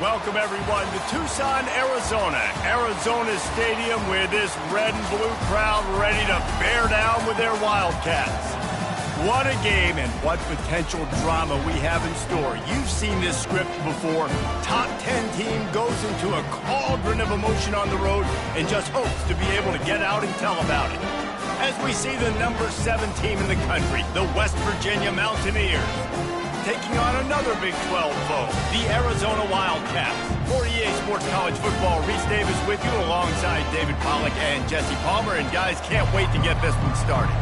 Welcome, everyone, to Tucson, Arizona. Arizona Stadium with this red and blue crowd ready to bear down with their Wildcats. What a game and what potential drama we have in store. You've seen this script before. Top 10 team goes into a cauldron of emotion on the road and just hopes to be able to get out and tell about it. As we see the number 7 team in the country, the West Virginia Mountaineers, taking on another Big 12 foe, the Arizona Wildcats. For EA Sports College Football, Reese Davis with you alongside David Pollack and Jesse Palmer. And guys, can't wait to get this one started.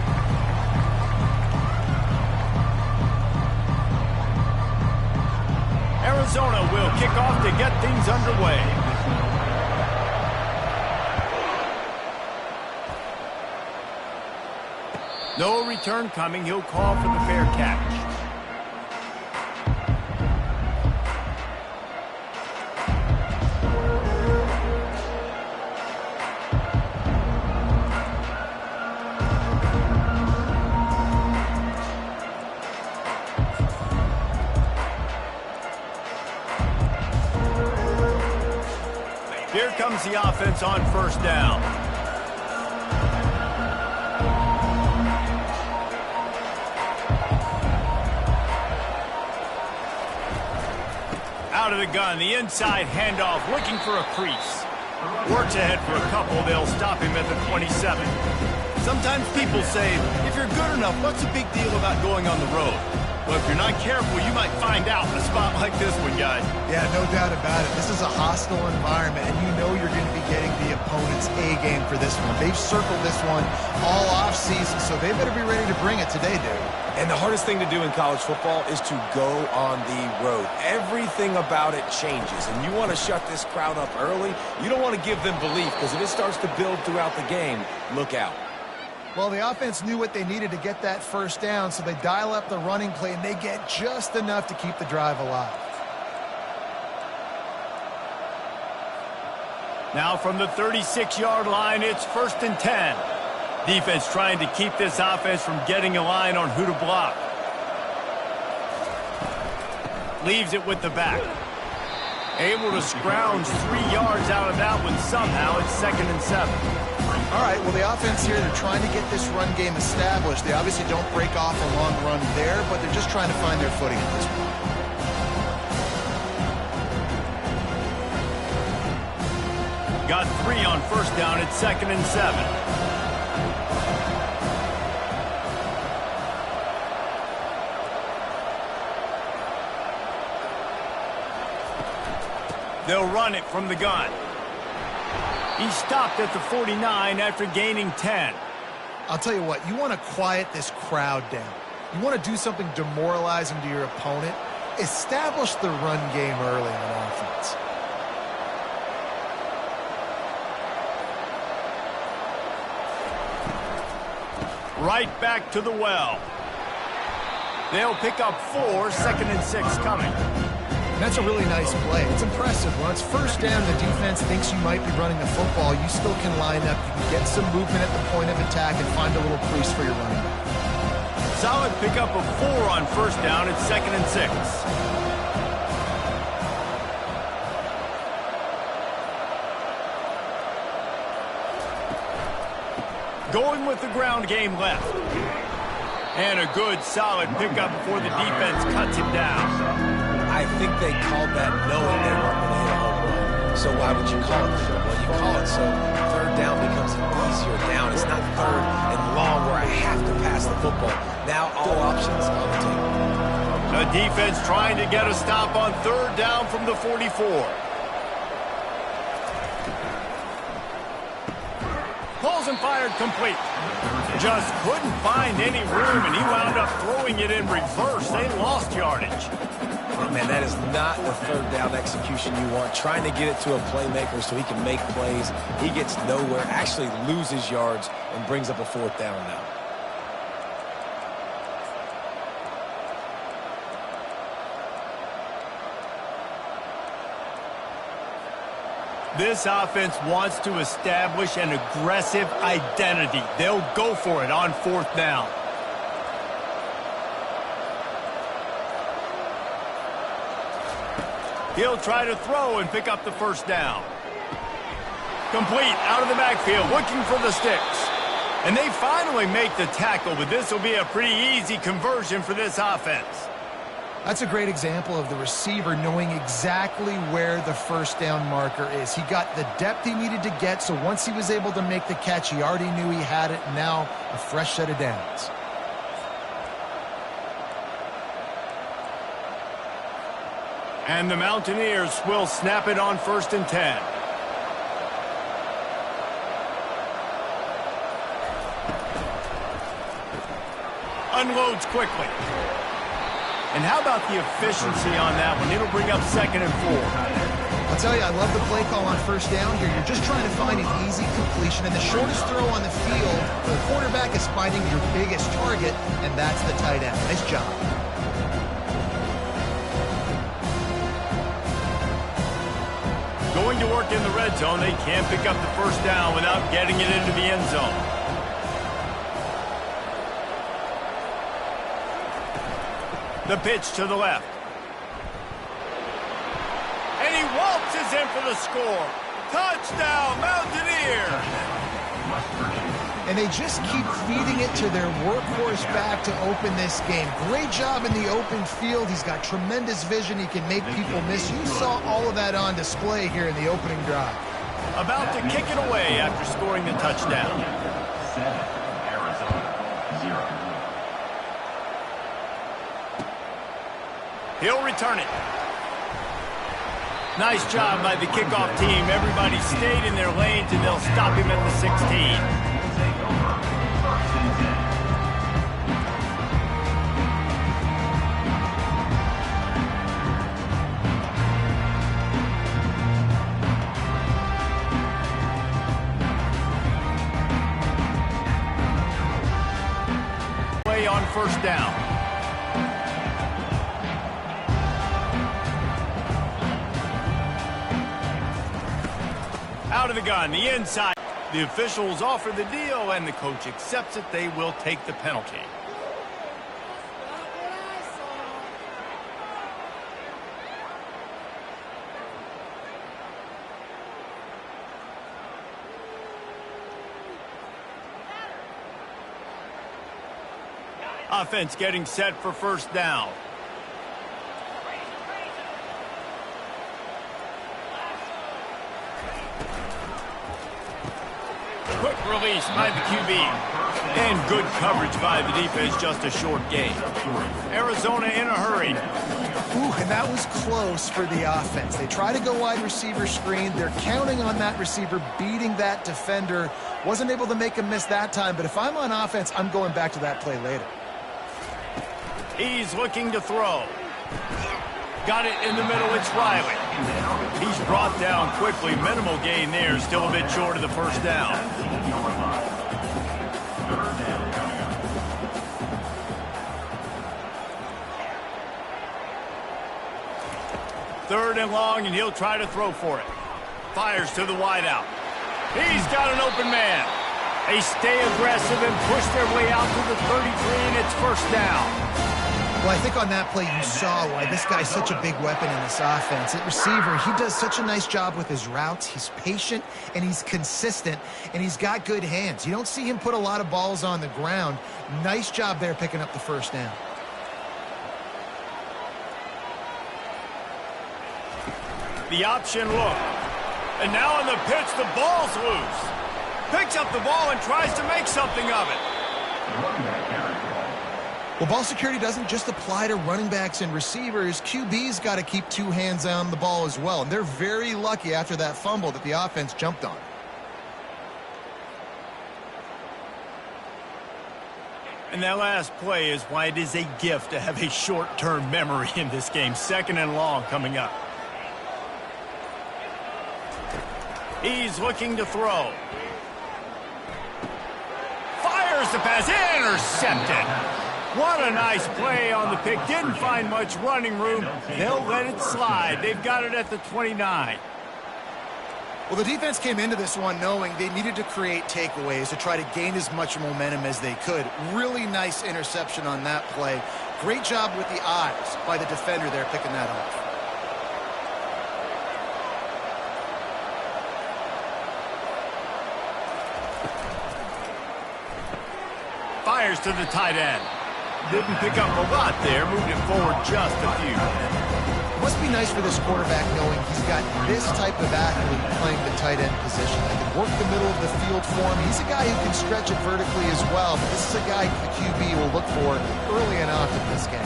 Arizona will kick off to get things underway. No return coming. He'll call for the fair catch. Here comes the offense on first down. Out of the gun, the inside handoff, looking for a crease. Works ahead for a couple, they'll stop him at the 27. Sometimes people say, if you're good enough, what's the big deal about going on the road? Well, if you're not careful, you might find out in a spot like this one, guys. Yeah, no doubt about it. This is a hostile environment, and you know you're going to be getting the opponent's A-game for this one. They've circled this one all off-season, so they better be ready to bring it today, dude. And the hardest thing to do in college football is to go on the road. Everything about it changes, and you want to shut this crowd up early. You don't want to give them belief, because if it starts to build throughout the game, look out. Well, the offense knew what they needed to get that first down, so they dial up the running play, and they get just enough to keep the drive alive. Now from the 36-yard line, it's 1st and 10. Defense trying to keep this offense from getting a line on who to block. Leaves it with the back. Able to scrounge 3 yards out of that one somehow. It's 2nd and 7. All right, well, the offense here, they're trying to get this run game established. They obviously don't break off a long run there, but they're just trying to find their footing at this point. Got 3 on first down. It's 2nd and 7. They'll run it from the gun. He stopped at the 49 after gaining 10. I'll tell you what, you want to quiet this crowd down. You want to do something demoralizing to your opponent. Establish the run game early on offense. Right back to the well. They'll pick up 4, 2nd and 6 coming. That's a really nice play. It's impressive. When it's first down, the defense thinks you might be running the football. You still can line up. You can get some movement at the point of attack and find a little crease for your running back. Solid pickup of 4 on first down. It's 2nd and 6. Going with the ground game left. And a good, solid pickup before the defense cuts him down. I think they called that knowing they weren't going to hit a home run. So why would you call it that? Well, you call it so 3rd down becomes an easier down. It's not 3rd and long where I have to pass the football. Now all options on the table. The defense trying to get a stop on 3rd down from the 44. Pulls and fired complete. Just couldn't find any room, and he wound up throwing it in reverse. They lost yardage. Man, that is not the 3rd down execution you want. Trying to get it to a playmaker so he can make plays. He gets nowhere, actually loses yards, and brings up a 4th down now. This offense wants to establish an aggressive identity. They'll go for it on 4th down. He'll try to throw and pick up the first down. Complete out of the backfield, looking for the sticks. And they finally make the tackle, but this will be a pretty easy conversion for this offense. That's a great example of the receiver knowing exactly where the first down marker is. He got the depth he needed to get, so once he was able to make the catch, he already knew he had it. Now a fresh set of downs. And the Mountaineers will snap it on 1st and 10. Unloads quickly. And how about the efficiency on that one? It'll bring up 2nd and 4. I'll tell you, I love the play call on first down here. You're just trying to find an easy completion, and the shortest throw on the field, the quarterback is finding your biggest target, and that's the tight end. Nice job. Going to work in the red zone, they can't pick up the first down without getting it into the end zone. The pitch to the left. And he waltzes in for the score. Touchdown, Mountaineers! And they just keep feeding it to their workhorse back to open this game. Great job in the open field. He's got tremendous vision. He can make people miss. You saw all of that on display here in the opening drive. About to kick it away after scoring the touchdown. 7, Arizona, 0. He'll return it. Nice job by the kickoff team. Everybody stayed in their lanes, and they'll stop him at the 16. Play on first down. Out of the gun, the inside. The officials offer the deal, and the coach accepts it. They will take the penalty. Offense getting set for first down. Quick release by the QB. And good coverage by the defense, just a short gain. Arizona in a hurry. Ooh, and that was close for the offense. They try to go wide receiver screen. They're counting on that receiver beating that defender. Wasn't able to make him miss that time, but if I'm on offense, I'm going back to that play later. He's looking to throw. Got it in the middle, it's Riley. He's brought down quickly. Minimal gain there, still a bit short of the first down. Third and long, and he'll try to throw for it. Fires to the wideout. He's got an open man. They stay aggressive and push their way out to the 33, and it's first down. Well, I think on that play you saw why this guy's such a big weapon in this offense. At receiver, he does such a nice job with his routes. He's patient, and he's consistent, and he's got good hands. You don't see him put a lot of balls on the ground. Nice job there picking up the first down. The option look. And now on the pitch, the ball's loose. Picks up the ball and tries to make something of it. Well, ball security doesn't just apply to running backs and receivers. QB's got to keep two hands on the ball as well. And they're very lucky after that fumble that the offense jumped on. And that last play is why it is a gift to have a short-term memory in this game. 2nd and long coming up. He's looking to throw. Fires the pass. Intercepted. What a nice play on the pick. Didn't find much running room. They'll let it slide. They've got it at the 29. Well, the defense came into this one knowing they needed to create takeaways to try to gain as much momentum as they could. Really nice interception on that play. Great job with the eyes by the defender there picking that off. Fires to the tight end. Didn't pick up a lot there, moved it forward just a few. Must be nice for this quarterback knowing he's got this type of athlete playing the tight end position. That can work the middle of the field for him. He's a guy who can stretch it vertically as well, but this is a guy the QB will look for early and often in this game.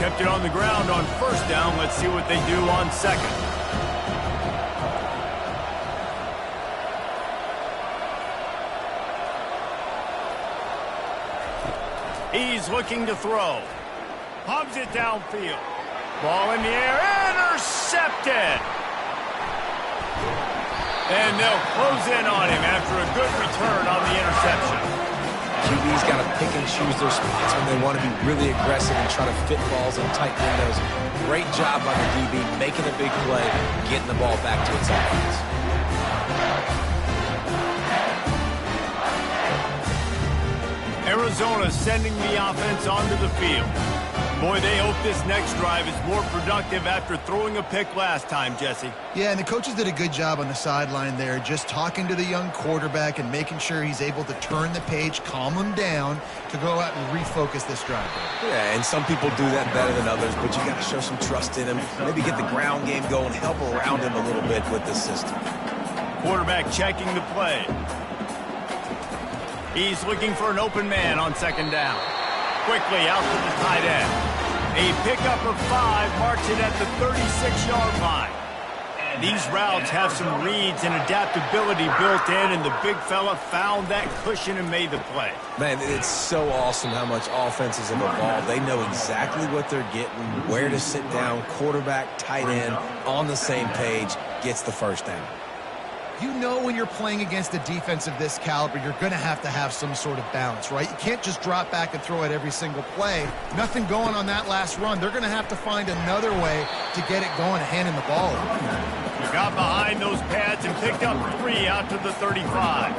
Kept it on the ground on first down. Let's see what they do on second. He's looking to throw. Hubs it downfield. Ball in the air. Intercepted. And they'll close in on him after a good return on the interception. QB's got to pick and choose their spots when they want to be really aggressive and try to fit balls in tight windows. Great job by the DB making a big play, getting the ball back to its offense. Arizona sending the offense onto the field. Boy, they hope this next drive is more productive after throwing a pick last time, Jesse. Yeah, and the coaches did a good job on the sideline there, just talking to the young quarterback and making sure he's able to turn the page, calm him down, to go out and refocus this drive. Yeah, and some people do that better than others, but you got to show some trust in him. Maybe get the ground game going, help around him a little bit with this system. Quarterback checking the play. He's looking for an open man on second down. Quickly out to the tight end. A pickup of 5 marks it at the 36-yard line. These routes have some reads and adaptability built in, and the big fella found that cushion and made the play. Man, it's so awesome how much offenses have evolved. They know exactly what they're getting, where to sit down, quarterback, tight end, on the same page, gets the first down. You know when you're playing against a defense of this caliber, you're going to have some sort of balance, right? You can't just drop back and throw it every single play. Nothing going on that last run. They're going to have to find another way to get it going, handing the ball over. You got behind those pads and picked up 3 out to the 35.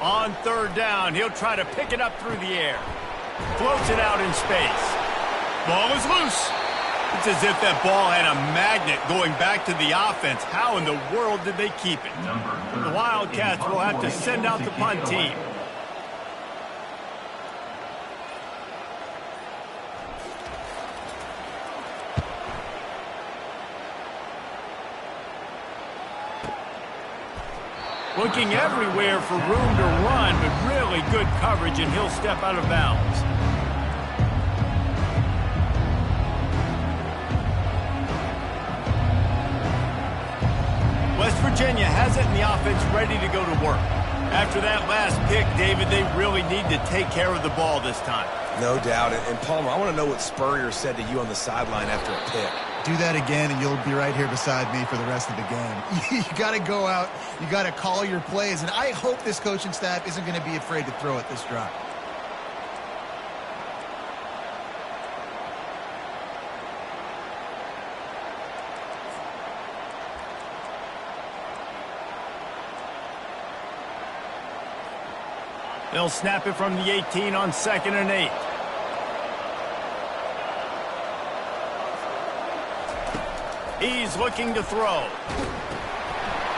On third down, he'll try to pick it up through the air. Floats it out in space. Ball is loose. It's as if that ball had a magnet going back to the offense. How in the world did they keep it? The Wildcats will have to send out the punt team. Looking everywhere for room to run, but really good coverage, and he'll step out of bounds. West Virginia has it in the offense ready to go to work. After that last pick, David, they really need to take care of the ball this time. No doubt. And Palmer, I want to know what Spurrier said to you on the sideline after a pick. Do that again, and you'll be right here beside me for the rest of the game. You got to go out. You got to call your plays, and I hope this coaching staff isn't going to be afraid to throw it this drive. They'll snap it from the 18 on 2nd and 8. He's looking to throw.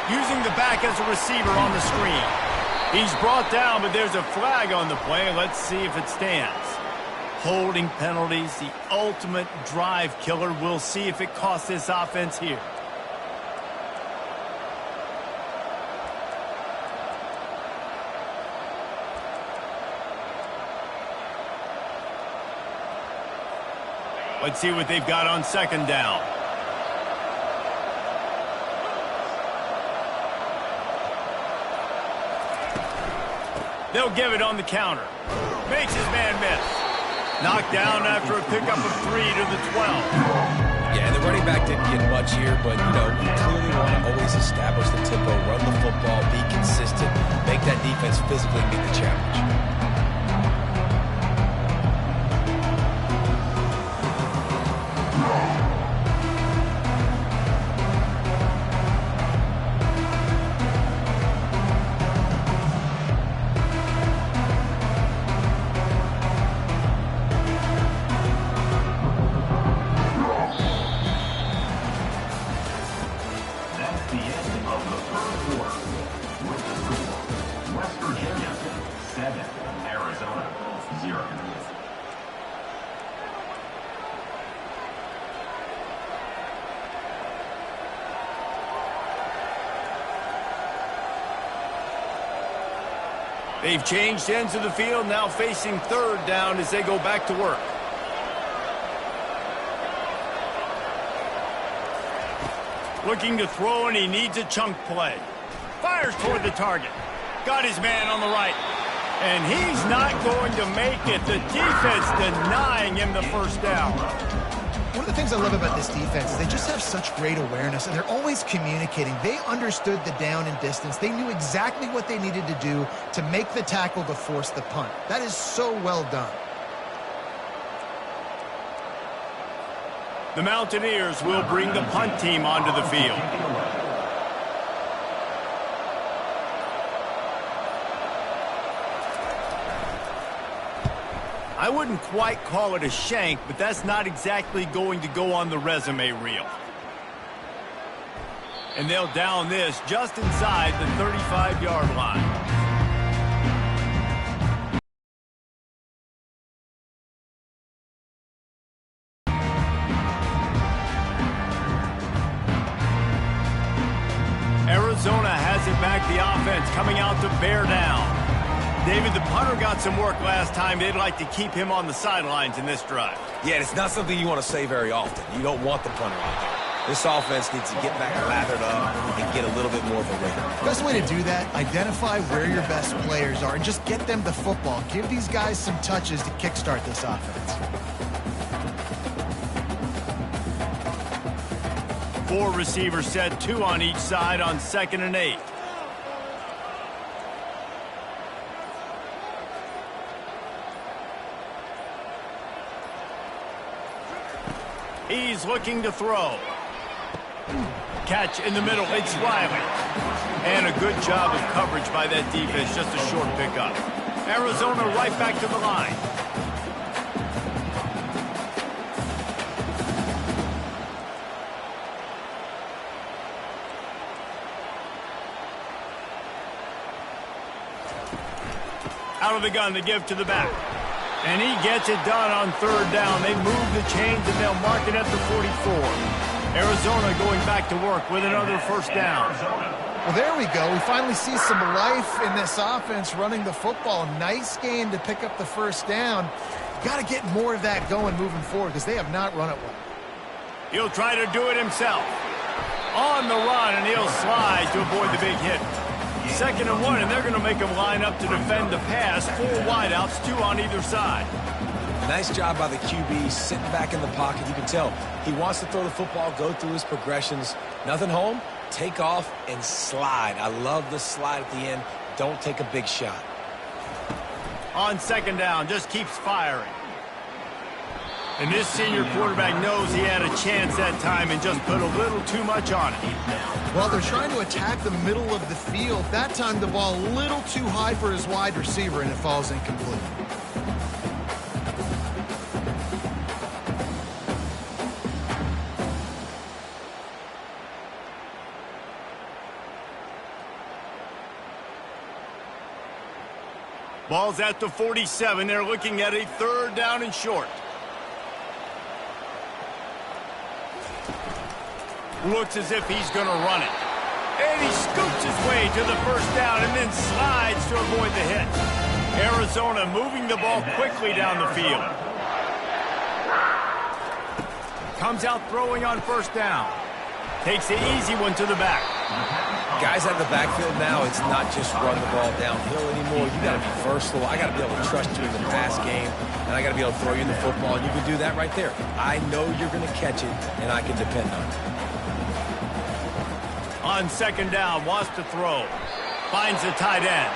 Using the back as a receiver on the screen. He's brought down, but there's a flag on the play. Let's see if it stands. Holding penalties, the ultimate drive killer. We'll see if it costs this offense here. Let's see what they've got on 2nd down. They'll give it on the counter. Makes his man miss. Knocked down after a pickup of 3 to the 12. Yeah, the running back didn't get much here, but, you clearly want to always establish the tempo, run the football, be consistent, make that defense physically meet the challenge. 0. They've changed ends of the field, now facing third down as they go back to work. Looking to throw, and he needs a chunk play. Fires toward the target. Got his man on the right. And he's not going to make it. The defense denying him the first down. One of the things I love about this defense is they just have such great awareness, and they're always communicating. They understood the down and distance. They knew exactly what they needed to do to make the tackle to force the punt. That is so well done. The Mountaineers will bring the punt team onto the field. I wouldn't quite call it a shank, but that's not exactly going to go on the resume reel. And they'll down this just inside the 35-yard line. Arizona has it back, the offense coming out to bear down. David, the punter got some work last time. They'd like to keep him on the sidelines in this drive. Yeah, it's not something you want to say very often. You don't want the punter out there. This offense needs to get back lathered up and get a little bit more of a rhythm. Best way to do that, identify where your best players are and just get them the football. Give these guys some touches to kickstart this offense. 4 receivers set, 2 on each side on 2nd and 8. He's looking to throw. Catch in the middle, it's Riley. And a good job of coverage by that defense, just a short pickup. Arizona right back to the line. Out of the gun to give to the back. And he gets it done on 3rd down. They move the chains and they'll mark it at the 44. Arizona going back to work with another 1st down. Well, there we go. We finally see some life in this offense running the football. Nice game to pick up the 1st down. Got to get more of that going moving forward because they have not run it well. He'll try to do it himself. On the run, and he'll slide to avoid the big hit. 2nd and 1, and they're going to make him line up to defend the pass. 4 wideouts, 2 on either side. Nice job by the QB, sitting back in the pocket. You can tell he wants to throw the football, go through his progressions. Nothing home, take off, and slide. I love the slide at the end. Don't take a big shot. On 2nd down, just keeps firing. And this senior quarterback knows he had a chance that time and just put a little too much on it. Well, they're trying to attack the middle of the field. That time the ball a little too high for his wide receiver, and it falls incomplete. Ball's at the 47. They're looking at a 3rd down and short. Looks as if he's going to run it. And he scoots his way to the 1st down and then slides to avoid the hit. Arizona moving the ball quickly down the field. Comes out throwing on 1st down. Takes the easy one to the back. Guys out of the backfield now, it's not just run the ball downhill anymore. You got to be versatile. I got to be able to trust you in the pass game, and I got to be able to throw you the football, and you can do that right there. I know you're going to catch it, and I can depend on it. On 2nd down, wants to throw. Finds the tight end.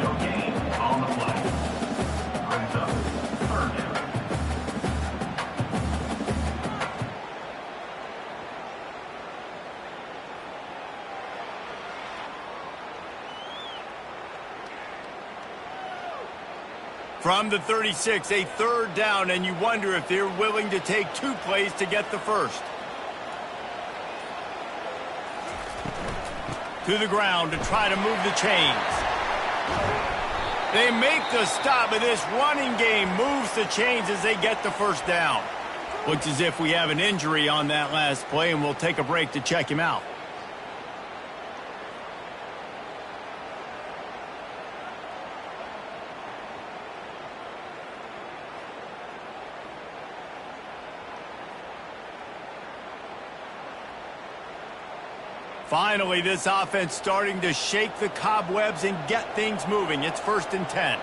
No gain on the play. Brings up 3rd down. From the 36, a 3rd down, and you wonder if they're willing to take 2 plays to get the 1st. To the ground to try to move the chains. They make the stop, but this running game moves the chains as they get the first down. Looks as if we have an injury on that last play, and we'll take a break to check him out. Finally, this offense starting to shake the cobwebs and get things moving. It's 1st and 10.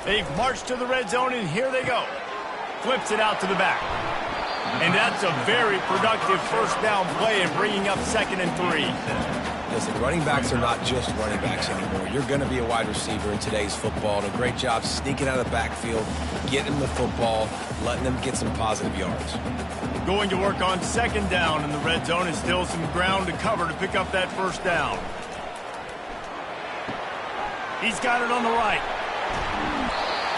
They've marched to the red zone, and here they go. Flips it out to the back. And that's a very productive first down play in bringing up 2nd and 3. Listen, running backs are not just running backs anymore. You're going to be a wide receiver in today's football. And a great job sneaking out of the backfield, getting them the football, letting them get some positive yards. Going to work on 2nd down in the red zone, and still some ground to cover to pick up that first down. He's got it on the right.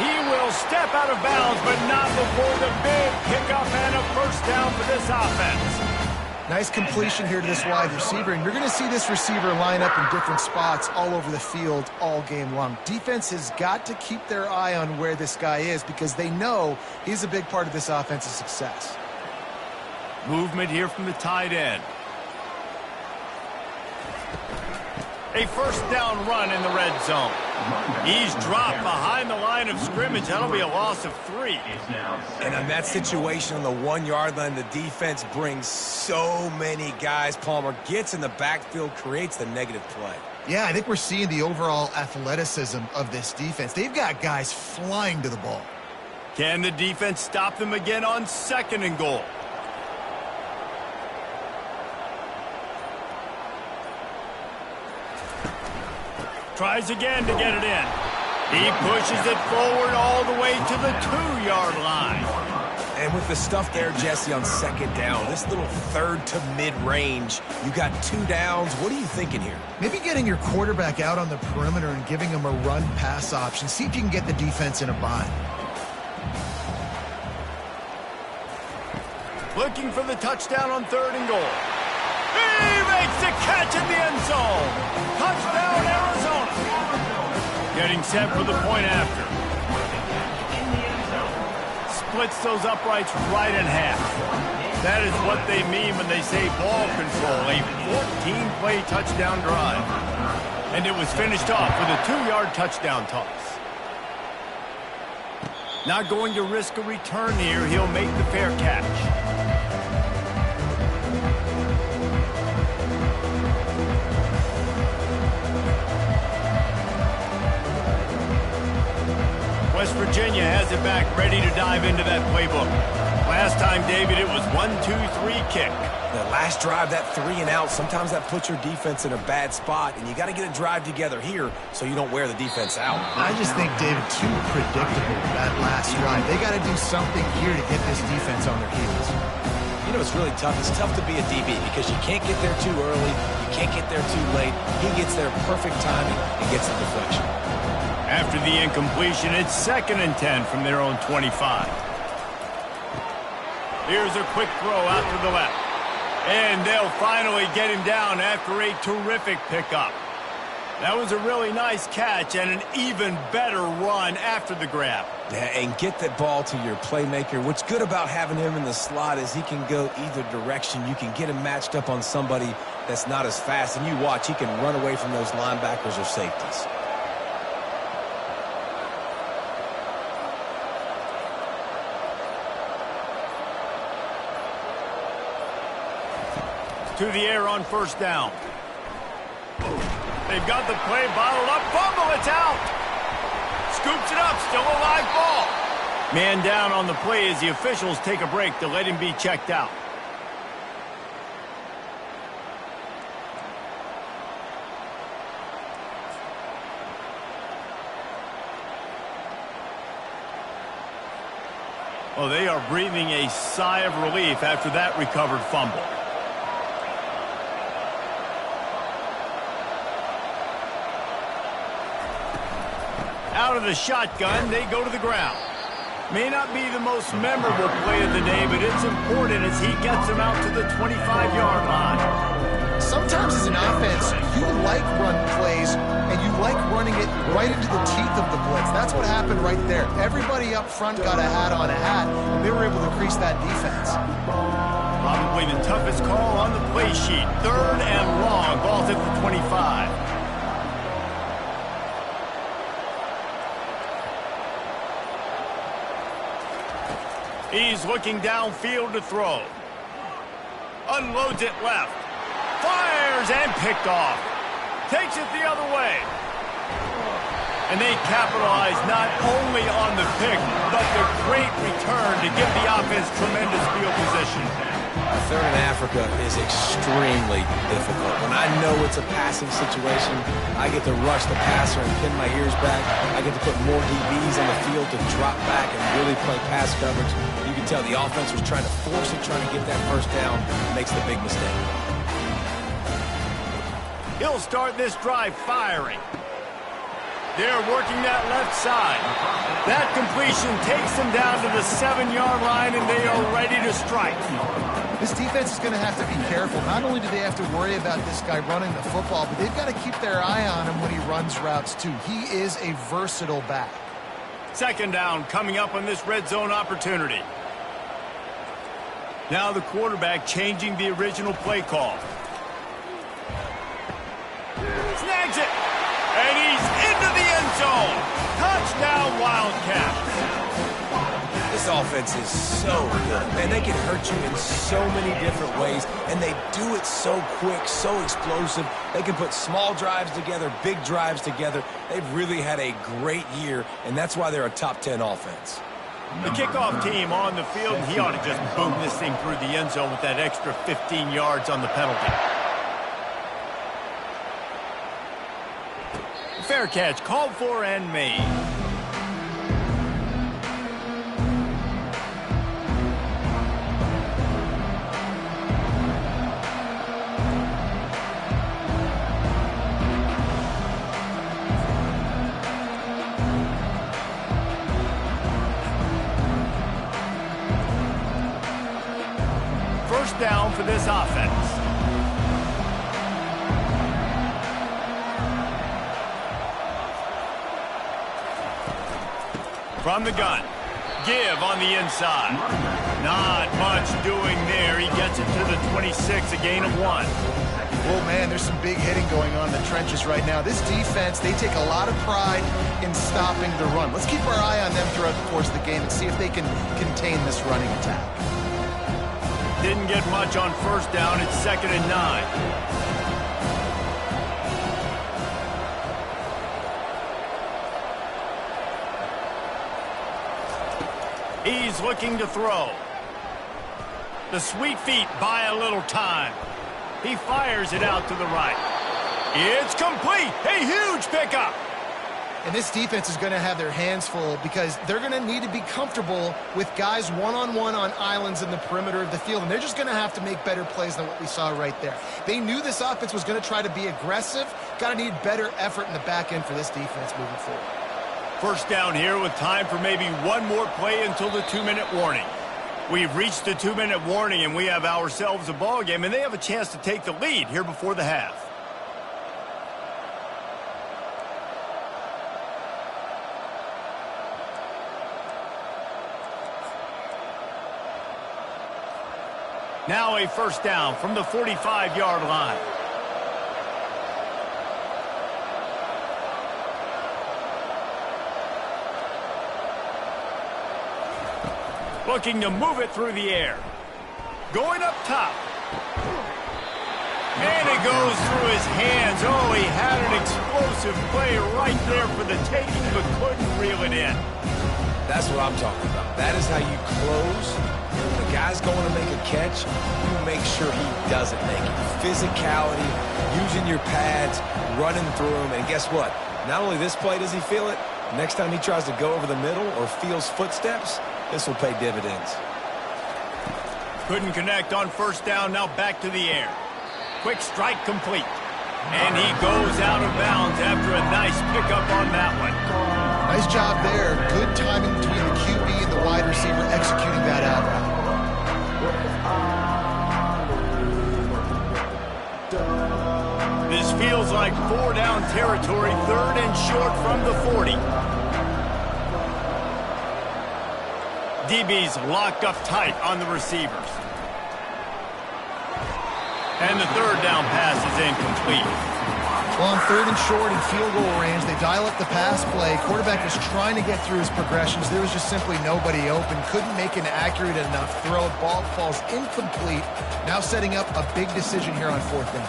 He will step out of bounds, but not before the big pickup and a first down for this offense. Nice completion here to this wide receiver, and you're going to see this receiver line up in different spots all over the field all game long. Defense has got to keep their eye on where this guy is because they know he's a big part of this offense's success. Movement here from the tight end. A first down run in the red zone. He's dropped behind the line of scrimmage. That'll be a loss of 3. And in that situation on the 1-yard line, the defense brings so many guys. Palmer gets in the backfield, creates the negative play. Yeah, I think we're seeing the overall athleticism of this defense. They've got guys flying to the ball. Can the defense stop them again on 2nd and goal? Tries again to get it in. He pushes it forward all the way to the 2-yard line. And with the stuff there, Jesse, on 2nd down, this little 3rd to mid-range, you got 2 downs. What are you thinking here? Maybe getting your quarterback out on the perimeter and giving him a run-pass option. See if you can get the defense in a bind. Looking for the touchdown on 3rd and goal. He makes the catch in the end zone. Touchdown, Arizona. Getting set for the point after. Splits those uprights right in half. That is what they mean when they say ball control. A 14-play touchdown drive. And it was finished off with a 2-yard touchdown toss. Not going to risk a return here. He'll make the fair catch. West Virginia has it back, ready to dive into that playbook. Last time, David, it was 1-2-3 kick. The last drive, that 3 and out, sometimes that puts your defense in a bad spot, and you got to get a drive together here so you don't wear the defense out. I just think, David, too predictable, that last drive. They got to do something here to get this defense on their heels. You know, it's really tough. It's tough to be a DB because you can't get there too early. You can't get there too late. He gets there perfect timing and gets the deflection. After the incompletion, it's 2nd and 10 from their own 25. Here's a quick throw out to the left. And they'll finally get him down after a terrific pickup. That was a really nice catch and an even better run after the grab. Yeah, and get that ball to your playmaker. What's good about having him in the slot is he can go either direction. You can get him matched up on somebody that's not as fast, and you watch, he can run away from those linebackers or safeties. To the air on 1st down. They've got the play bottled up. Fumble, it's out. Scoops it up, still a live ball. Man down on the play as the officials take a break to let him be checked out. Oh, they are breathing a sigh of relief after that recovered fumble. Out of the shotgun, they go to the ground. May not be the most memorable play of the day, but it's important as he gets them out to the 25-yard line. Sometimes as an offense, you like run plays, and you like running it right into the teeth of the blitz. That's what happened right there. Everybody up front got a hat on a hat, and they were able to crease that defense. Probably the toughest call on the play sheet. 3rd and long. Ball's at the 25. He's looking downfield to throw. Unloads it left. Fires and picked off. Takes it the other way. And they capitalize not only on the pick, but the great return to give the offense tremendous field position. 3rd and Africa is extremely difficult. When I know it's a passing situation, I get to rush the passer and pin my ears back. I get to put more DBs on the field to drop back and really play pass coverage. You can tell the offense was trying to force it, trying to get that first down, makes the big mistake. He'll start this drive firing. They're working that left side. That completion takes them down to the 7-yard line, and they are ready to strike. This defense is going to have to be careful. Not only do they have to worry about this guy running the football, but they've got to keep their eye on him when he runs routes, too. He is a versatile back. 2nd down coming up on this red zone opportunity. Now the quarterback changing the original play call. Snags it. And he's into the end zone. Touchdown, Wildcats. This offense is so good, man. They can hurt you in so many different ways, and they do it so quick, so explosive. They can put small drives together, big drives together. They've really had a great year, and that's why they're a top 10 offense. The kickoff team on the field, and he ought to just boom this thing through the end zone with that extra 15 yards on the penalty. Fair catch, called for and made. First down for this offense. From the gun. Give on the inside. Not much doing there. He gets it to the 26, a gain of 1. Oh, man, there's some big hitting going on in the trenches right now. This defense, they take a lot of pride in stopping the run. Let's keep our eye on them throughout the course of the game and see if they can contain this running attack. Didn't get much on first down. It's 2nd and 9. He's looking to throw. The sweet feet buy a little time. He fires it out to the right. It's complete. A huge pickup. And this defense is going to have their hands full because they're going to need to be comfortable with guys one-on-one on islands in the perimeter of the field, and they're just going to have to make better plays than what we saw right there. They knew this offense was going to try to be aggressive. Got to need better effort in the back end for this defense moving forward. First down here with time for maybe one more play until the 2-minute warning. We've reached the 2-minute warning, and we have ourselves a ball game, and they have a chance to take the lead here before the half. Now a first down from the 45-yard line. Looking to move it through the air. Going up top. And it goes through his hands. Oh, he had an explosive play right there for the taking, but couldn't reel it in. That's what I'm talking about. That is how you close. When the guy's going to make a catch, you make sure he doesn't make it. Physicality, using your pads, running through him, and guess what? Not only this play does he feel it, next time he tries to go over the middle or feels footsteps, this will pay dividends. Couldn't connect on first down, now back to the air. Quick strike complete. And he goes out of bounds after a nice pickup on that one. Nice job there. Good timing between the QB and the wide receiver executing that out route. This feels like 4-down territory, 3rd and short from the 40. DB's locked up tight on the receivers. And the 3rd down pass is incomplete. Well, on 3rd and short and field goal range, they dial up the pass play. Quarterback was trying to get through his progressions. There was just simply nobody open. Couldn't make an accurate enough throw. Ball falls incomplete. Now setting up a big decision here on 4th down.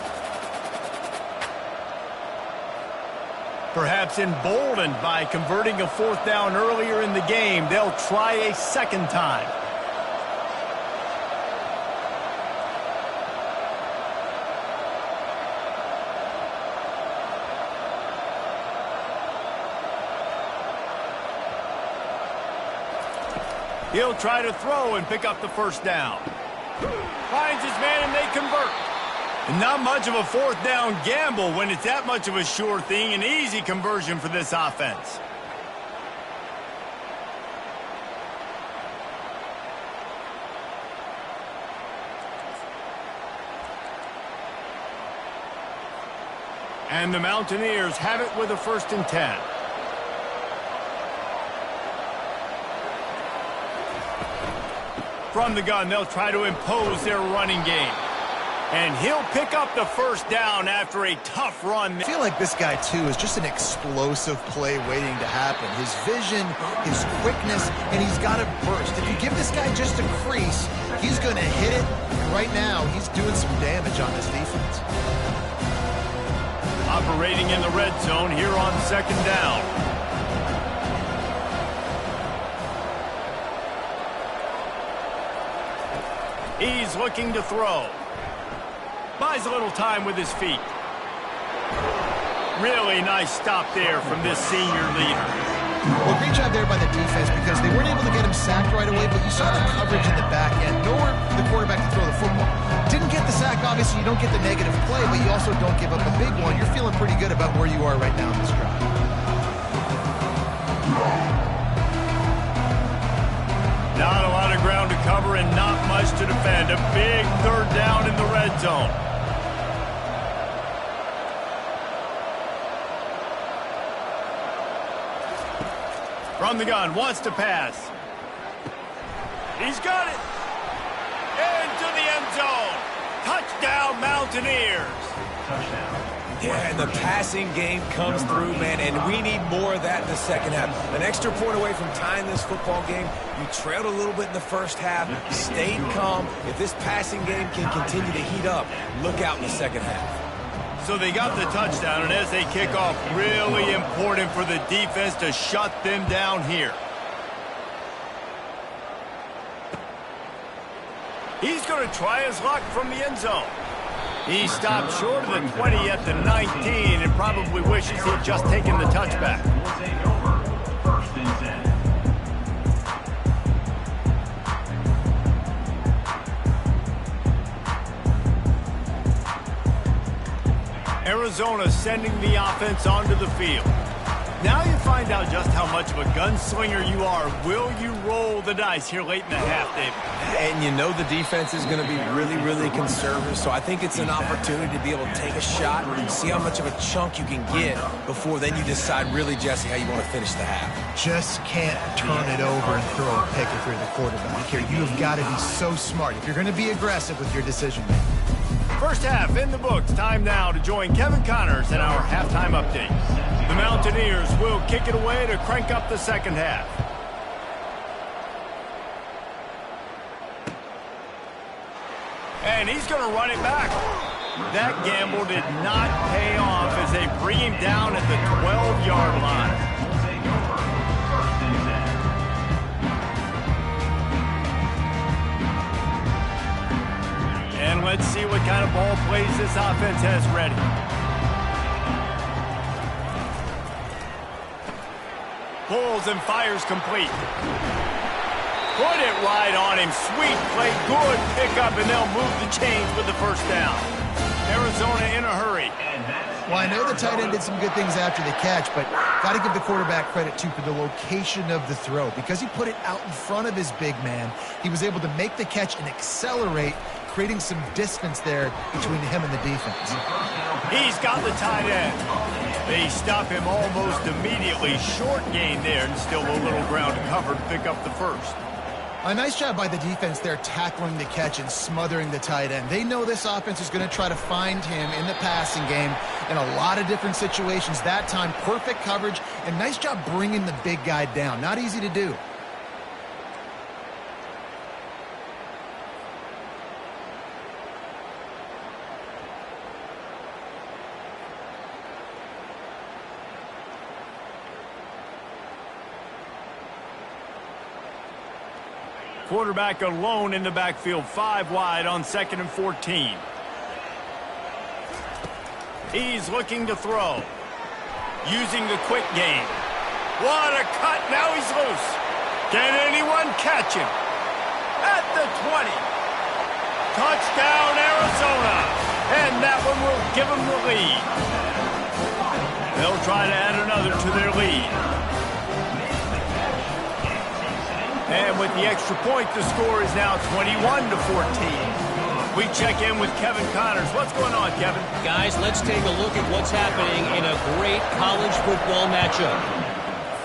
Perhaps emboldened by converting a 4th down earlier in the game, they'll try a 2nd time. He'll try to throw and pick up the 1st down. Finds his man and they convert. Not much of a 4th down gamble when it's that much of a sure thing. An easy conversion for this offense. And the Mountaineers have it with a 1st and 10. From the gun, they'll try to impose their running game. And he'll pick up the 1st down after a tough run. I feel like this guy, too, is just an explosive play waiting to happen. His vision, his quickness, and he's got to burst. If you give this guy just a crease, he's going to hit it. And right now, he's doing some damage on this defense. Operating in the red zone here on 2nd down. He's looking to throw. Buys a little time with his feet. Really nice stop there from this senior leader. Well, great job there by the defense because they weren't able to get him sacked right away, but you saw the coverage in the back end. Nowhere the quarterback to throw the football. Didn't get the sack, obviously. You don't get the negative play, but you also don't give up a big one. You're feeling pretty good about where you are right now in this drive. Not a lot of ground to cover and not much to defend. A big 3rd down in the red zone. From the gun, wants to pass. He's got it. Into the end zone. Touchdown, Mountaineers. Touchdown. Yeah, and the passing game comes through, man, and we need more of that in the 2nd half. An extra point away from tying this football game. You trailed a little bit in the 1st half, stayed calm. If this passing game can continue to heat up, look out in the 2nd half. So they got the touchdown, and as they kick off, really important for the defense to shut them down here. He's going to try his luck from the end zone. He stopped short of the 20 at the 19 and probably wishes he'd just taken the touchback. We'll take over 1st and 10. Arizona sending the offense onto the field. Now you find out just how much of a gunslinger you are. Will you roll the dice here late in the half, David? And you know the defense is going to be really, really conservative, so I think it's an opportunity to be able to take a shot and see how much of a chunk you can get before then you decide really, Jesse, how you want to finish the half. Just can't turn it over and throw a pick if you're the quarterback here. You have got to be so smart if you're going to be aggressive with your decision making. 1st half in the books. Time now to join Kevin Connors in our halftime update. The Mountaineers will kick it away to crank up the 2nd half. And he's going to run it back. That gamble did not pay off as they bring him down at the 12-yard line. We'll take over 1st and 10. And let's see what kind of ball plays this offense has ready. Pulls and fires complete. Put it right on him. Sweet play. Good pickup, and they'll move the chains with the 1st down. Arizona in a hurry. Well, I know the tight end did some good things after the catch, but got to give the quarterback credit, too, for the location of the throw. Because he put it out in front of his big man, he was able to make the catch and accelerate, creating some distance there between him and the defense. He's got the tight end. They stop him almost immediately. Short gain there, and still a little ground to cover to pick up the first. A nice job by the defense there tackling the catch and smothering the tight end. They know this offense is going to try to find him in the passing game in a lot of different situations. That time, perfect coverage, and nice job bringing the big guy down. Not easy to do. Quarterback alone in the backfield, 5 wide on 2nd and 14. He's looking to throw. Using the quick game. What a cut. Now he's loose. Can anyone catch him? At the 20. Touchdown, Arizona. And that one will give them the lead. They'll try to add another to their lead. And with the extra point, the score is now 21-14. We check in with Kevin Connors. What's going on, Kevin? Guys, let's take a look at what's happening in a great college football matchup.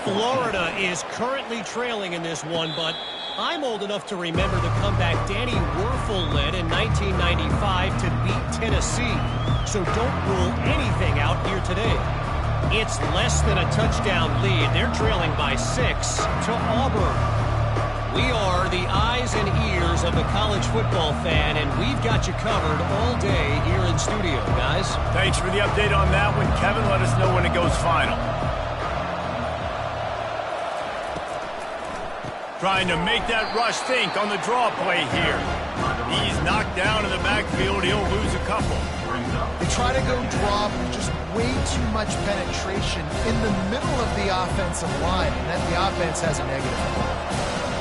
Florida is currently trailing in this one, but I'm old enough to remember the comeback Danny Werfel led in 1995 to beat Tennessee. So don't rule anything out here today. It's less than a touchdown lead. They're trailing by 6 to Auburn. We are the eyes and ears of the college football fan, and we've got you covered all day here in studio, guys. Thanks for the update on that one, Kevin. Let us know when it goes final. Trying to make that rush think on the draw play here. He's knocked down in the backfield. He'll lose a couple. They try to go draw, but just way too much penetration in the middle of the offensive line, and then the offense has a negative.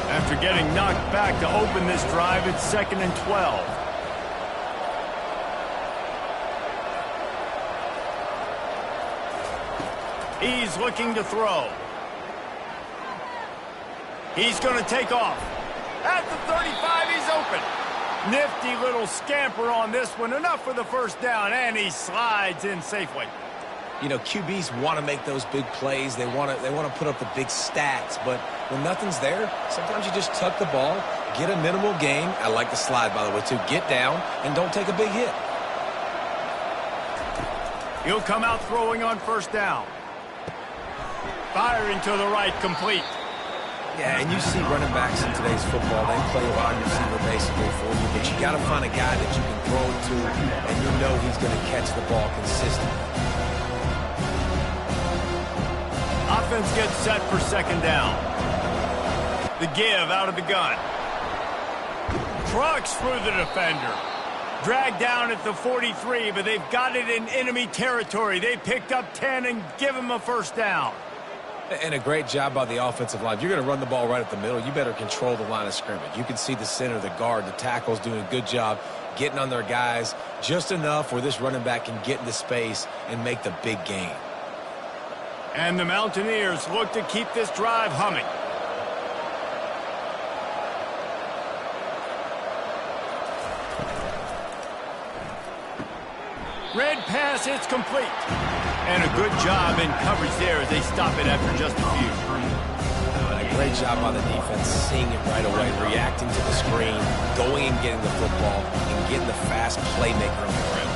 After getting knocked back to open this drive, it's 2nd and 12. He's looking to throw. He's going to take off. At the 35, he's open. Nifty little scamper on this one. Enough for the first down, and he slides in safely. You know, QBs want to make those big plays. They want to put up the big stats. But when nothing's there, sometimes you just tuck the ball, get a minimal gain. I like the slide, by the way, too. Get down and don't take a big hit. He'll come out throwing on first down. Firing to the right, complete. Yeah, and you see running backs in today's football, they play wide receiver basically for you, but you got to find a guy that you can throw it to, and you know he's going to catch the ball consistently. Offense gets set for 2nd down. The give out of the gun. Trucks through the defender. Dragged down at the 43, but they've got it in enemy territory. They picked up 10 and give him a first down. And a great job by the offensive line. If you're going to run the ball right at the middle, you better control the line of scrimmage. You can see the center, the guard, the tackles doing a good job getting on their guys just enough where this running back can get into space and make the big gain. And the Mountaineers look to keep this drive humming. Red pass, it's complete. And a good job in coverage there as they stop it after just a few. And a great job by the defense, seeing it right away, reacting to the screen, going and getting the football, and getting the fast playmaker on the ground.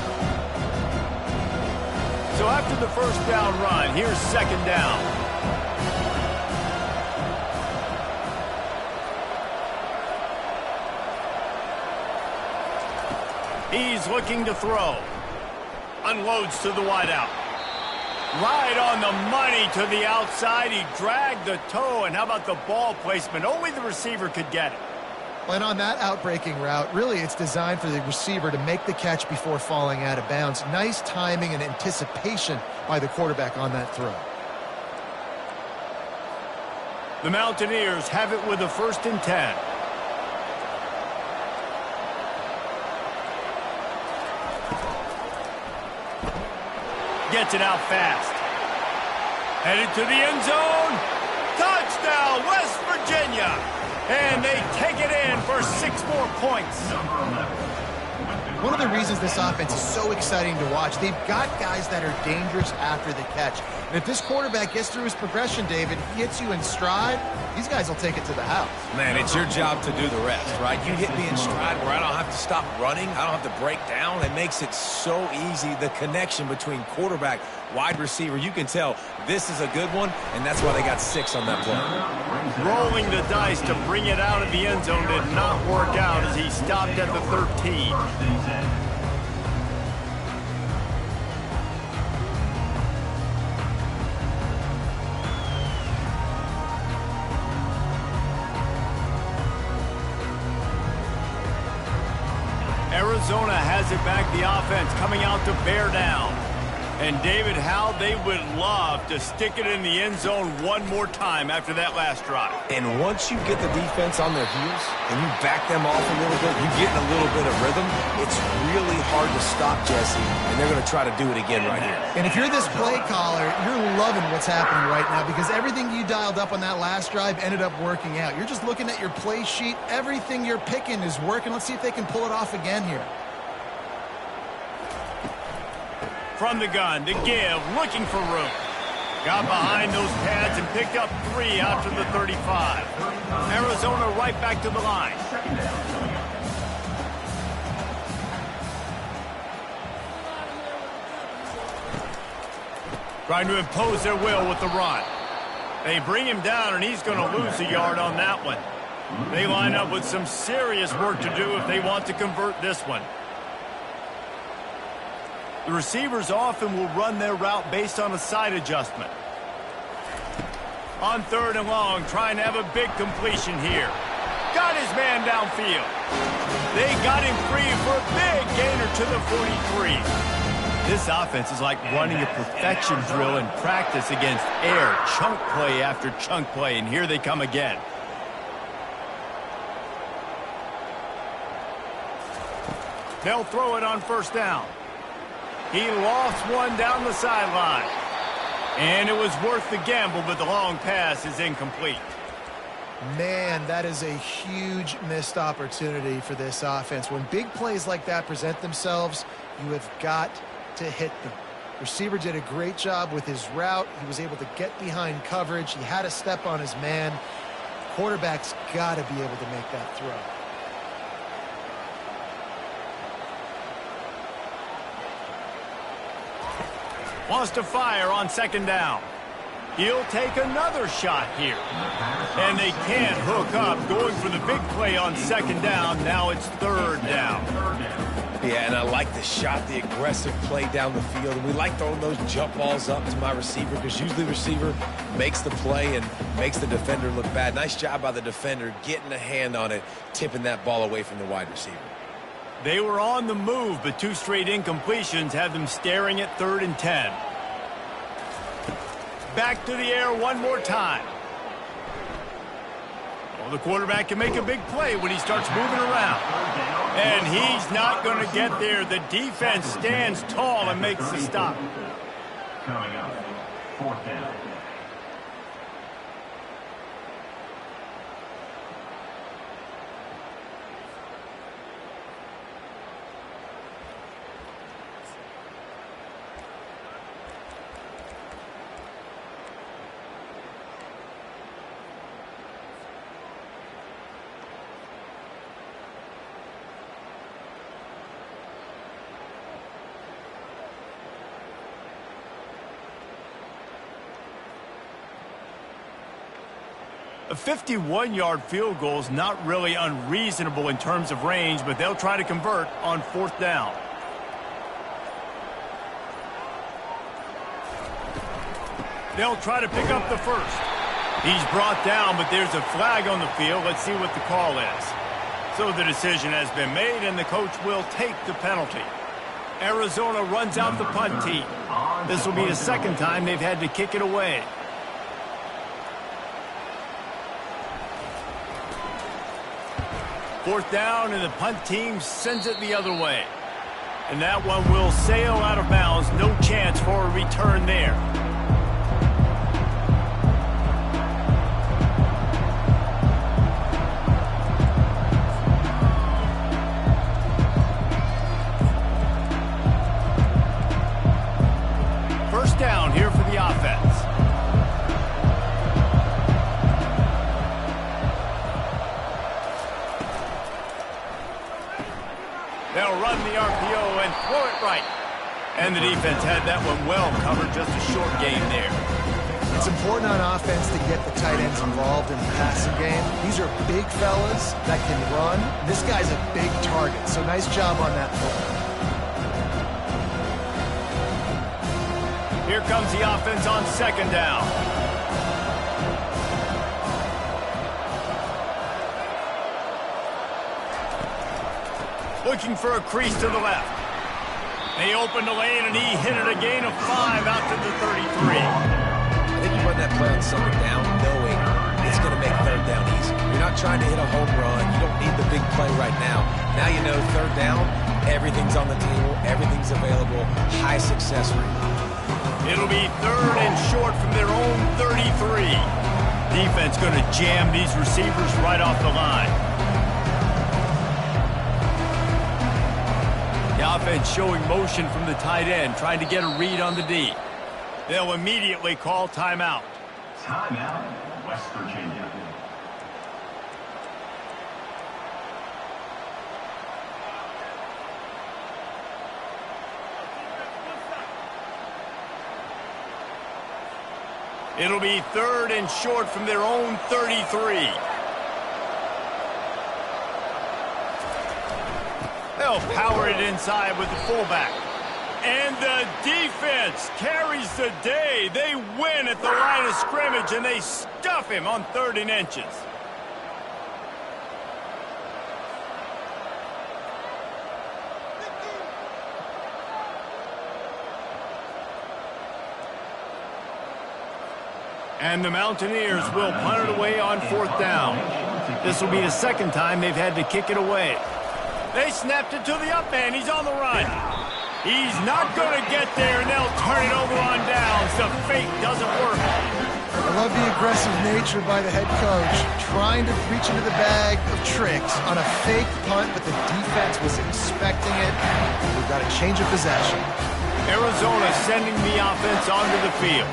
So after the first down run, here's 2nd down. He's looking to throw. Unloads to the wideout. Right on the money to the outside. He dragged the toe, and how about the ball placement? Only the receiver could get it. And on that outbreaking route, really it's designed for the receiver to make the catch before falling out of bounds. Nice timing and anticipation by the quarterback on that throw. The Mountaineers have it with a 1st and 10. Gets it out fast. Headed to the end zone. Touchdown, West Virginia. And they take it in for 6 more points. One of the reasons this offense is so exciting to watch, they've got guys that are dangerous after the catch. And if this quarterback gets through his progression, David, he hits you in stride, these guys will take it to the house. Man, it's your job to do the rest, right? You hit me in stride where I don't have to stop running. I don't have to break down. It makes it so easy, the connection between quarterback, wide receiver. You can tell this is a good one, and that's why they got 6 on that play. Rolling the dice to bring it out of the end zone did not work out as he stopped at the 13. Arizona has it back, the offense coming out to bear down. And David, how they would love to stick it in the end zone one more time after that last drive. And once you get the defense on their heels and you back them off a little bit, you get in a little bit of rhythm, it's really hard to stop, Jesse, and they're going to try to do it again right here. And if you're this play caller, you're loving what's happening right now because everything you dialed up on that last drive ended up working out. You're just looking at your play sheet. Everything you're picking is working. Let's see if they can pull it off again here. From the gun, to give, looking for room. Got behind those pads and picked up 3 out to the 35. Arizona right back to the line. Trying to impose their will with the run. They bring him down, and he's going to lose a yard on that one. They line up with some serious work to do if they want to convert this one. The receivers often will run their route based on a side adjustment. On 3rd and long, trying to have a big completion here. Got his man downfield. They got him free for a big gainer to the 43. This offense is like running a perfection drill in practice against air, chunk play after chunk play, and here they come again. They'll throw it on 1st down. He lost one down the sideline. And it was worth the gamble, but the long pass is incomplete. Man, that is a huge missed opportunity for this offense. When big plays like that present themselves, you have got to hit them. Receiver did a great job with his route. He was able to get behind coverage. He had a step on his man. Quarterback's got to be able to make that throw. Wants to fire on 2nd down. He'll take another shot here. And they can't hook up. Going for the big play on 2nd down. Now it's 3rd down. Yeah, and I like the shot, the aggressive play down the field. And we like throwing those jump balls up to my receiver because usually the receiver makes the play and makes the defender look bad. Nice job by the defender getting a hand on it, tipping that ball away from the wide receiver. They were on the move, but 2 straight incompletions have them staring at 3rd and 10. Back to the air one more time. Well, the quarterback can make a big play when he starts moving around. And he's not going to get there. The defense stands tall and makes the stop. Coming up, 4th down. A 51-yard field goal is not really unreasonable in terms of range, but they'll try to convert on 4th down. They'll try to pick up the first. He's brought down, but there's a flag on the field. Let's see what the call is. So the decision has been made, and the coach will take the penalty. Arizona runs out the punt team. This will be the 2nd time they've had to kick it away. Fourth down, and the punt team sends it the other way. And that one will sail out of bounds. No chance for a return there. First down here for the offense. They'll run the RPO and throw it right. And the defense had that one well covered, just a short game there. It's important on offense to get the tight ends involved in the passing game. These are big fellas that can run. This guy's a big target, so nice job on that play. Here comes the offense on second down. Looking for a crease to the left. They opened the lane, and he hit it a gain of 5 out to the 33. I think you run that play on second down knowing it's going to make third down easy. You're not trying to hit a home run. You don't need the big play right now. Now you know third down, everything's on the table, everything's available, high success rate. It'll be third and short from their own 33. Defense going to jam these receivers right off the line. The offense showing motion from the tight end, trying to get a read on the D. They'll immediately call timeout. Timeout, West Virginia. It'll be third and short from their own 33. They'll power it inside with the fullback. And the defense carries the day. They win at the line of scrimmage, and they stuff him on 3rd and inches. And the Mountaineers will punt it away on 4th down. This will be the second time they've had to kick it away. They snapped it to the up man. He's on the run. He's not going to get there, and they'll turn it over on downs. The fake doesn't work. I love the aggressive nature by the head coach, trying to reach into the bag of tricks on a fake punt, but the defense was expecting it. We've got a change of possession. Arizona sending the offense onto the field.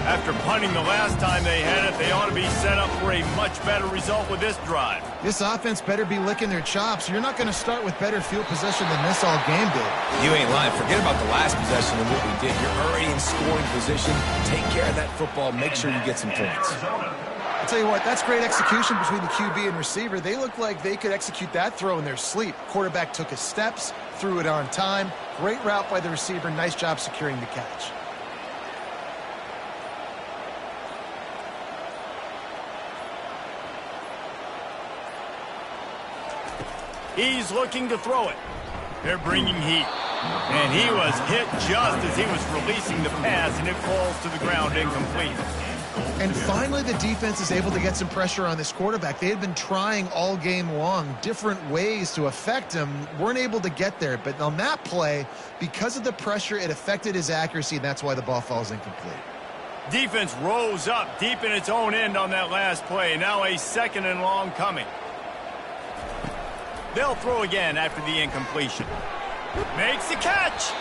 After punting the last time they had it, they ought to be set up for a much better result with this drive. This offense better be licking their chops. You're not going to start with better field possession than this all game did. You ain't lying. Forget about the last possession and what we did. You're already in scoring position. Take care of that football. Make sure you get some points. I'll tell you what, that's great execution between the QB and receiver. They look like they could execute that throw in their sleep. Quarterback took his steps, threw it on time. Great route by the receiver. Nice job securing the catch. He's looking to throw it. They're bringing heat. And he was hit just as he was releasing the pass, and it falls to the ground incomplete. And finally, the defense is able to get some pressure on this quarterback. They had been trying all game long different ways to affect him, weren't able to get there. But on that play, because of the pressure, it affected his accuracy, and that's why the ball falls incomplete. Defense rose up deep in its own end on that last play. Now a 2nd and long coming. They'll throw again after the incompletion. Makes the catch.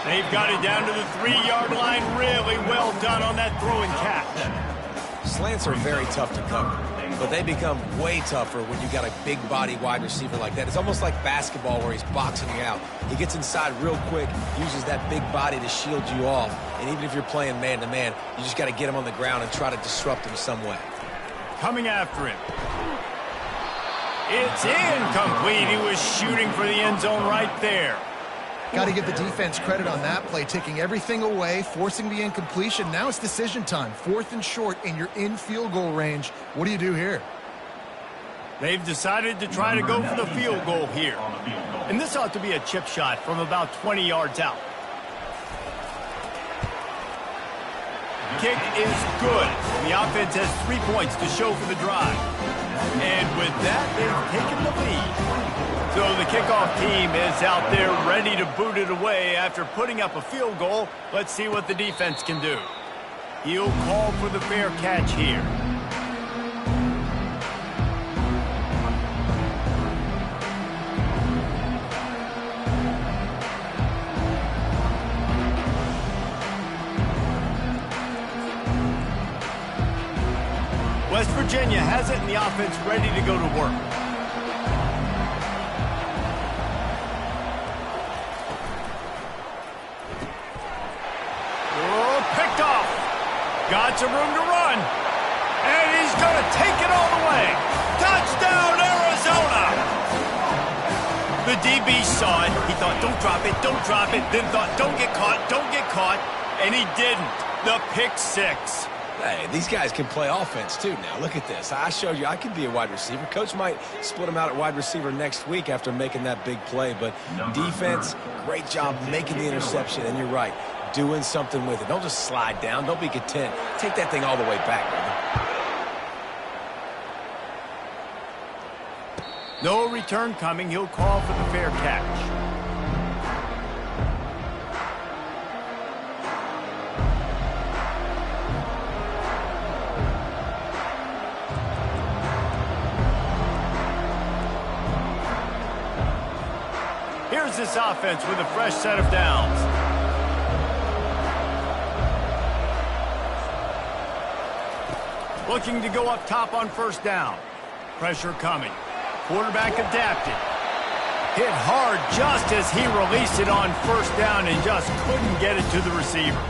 They've got it down to the 3-yard line. Really well done on that throw and catch. Slants are very tough to cover, but they become way tougher when you got a big body wide receiver like that. It's almost like basketball where he's boxing you out. He gets inside real quick, uses that big body to shield you off. And even if you're playing man-to-man, you just got to get him on the ground and try to disrupt him some way. Coming after him. It's incomplete. He was shooting for the end zone right there. Got to give the defense credit on that play, taking everything away, forcing the incompletion. Now it's decision time. 4th and short, and you're in field goal range. What do you do here? They've decided to try to go for the field goal here. And this ought to be a chip shot from about 20 yards out. Kick is good. The offense has 3 points to show for the drive. And with that, they've taken the lead. So the kickoff team is out there ready to boot it away after putting up a field goal. Let's see what the defense can do. He'll call for the fair catch here. West Virginia has it, and the offense ready to go to work. Oh, picked off. Got some room to run. And he's going to take it all the way. Touchdown, Arizona! The DB saw it. He thought, don't drop it, don't drop it. Then thought, don't get caught. And he didn't. The pick six. Hey, these guys can play offense, too. Now, look at this. I showed you I could be a wide receiver. Coach might split him out at wide receiver next week after making that big play. But defense, great job making the interception. And you're right, doing something with it. Don't just slide down. Don't be content. Take that thing all the way back, brother. No return coming. He'll call for the fair catch. Here's this offense with a fresh set of downs. Looking to go up top on first down. Pressure coming. Quarterback adapted. Hit hard just as he released it on first down and just couldn't get it to the receiver.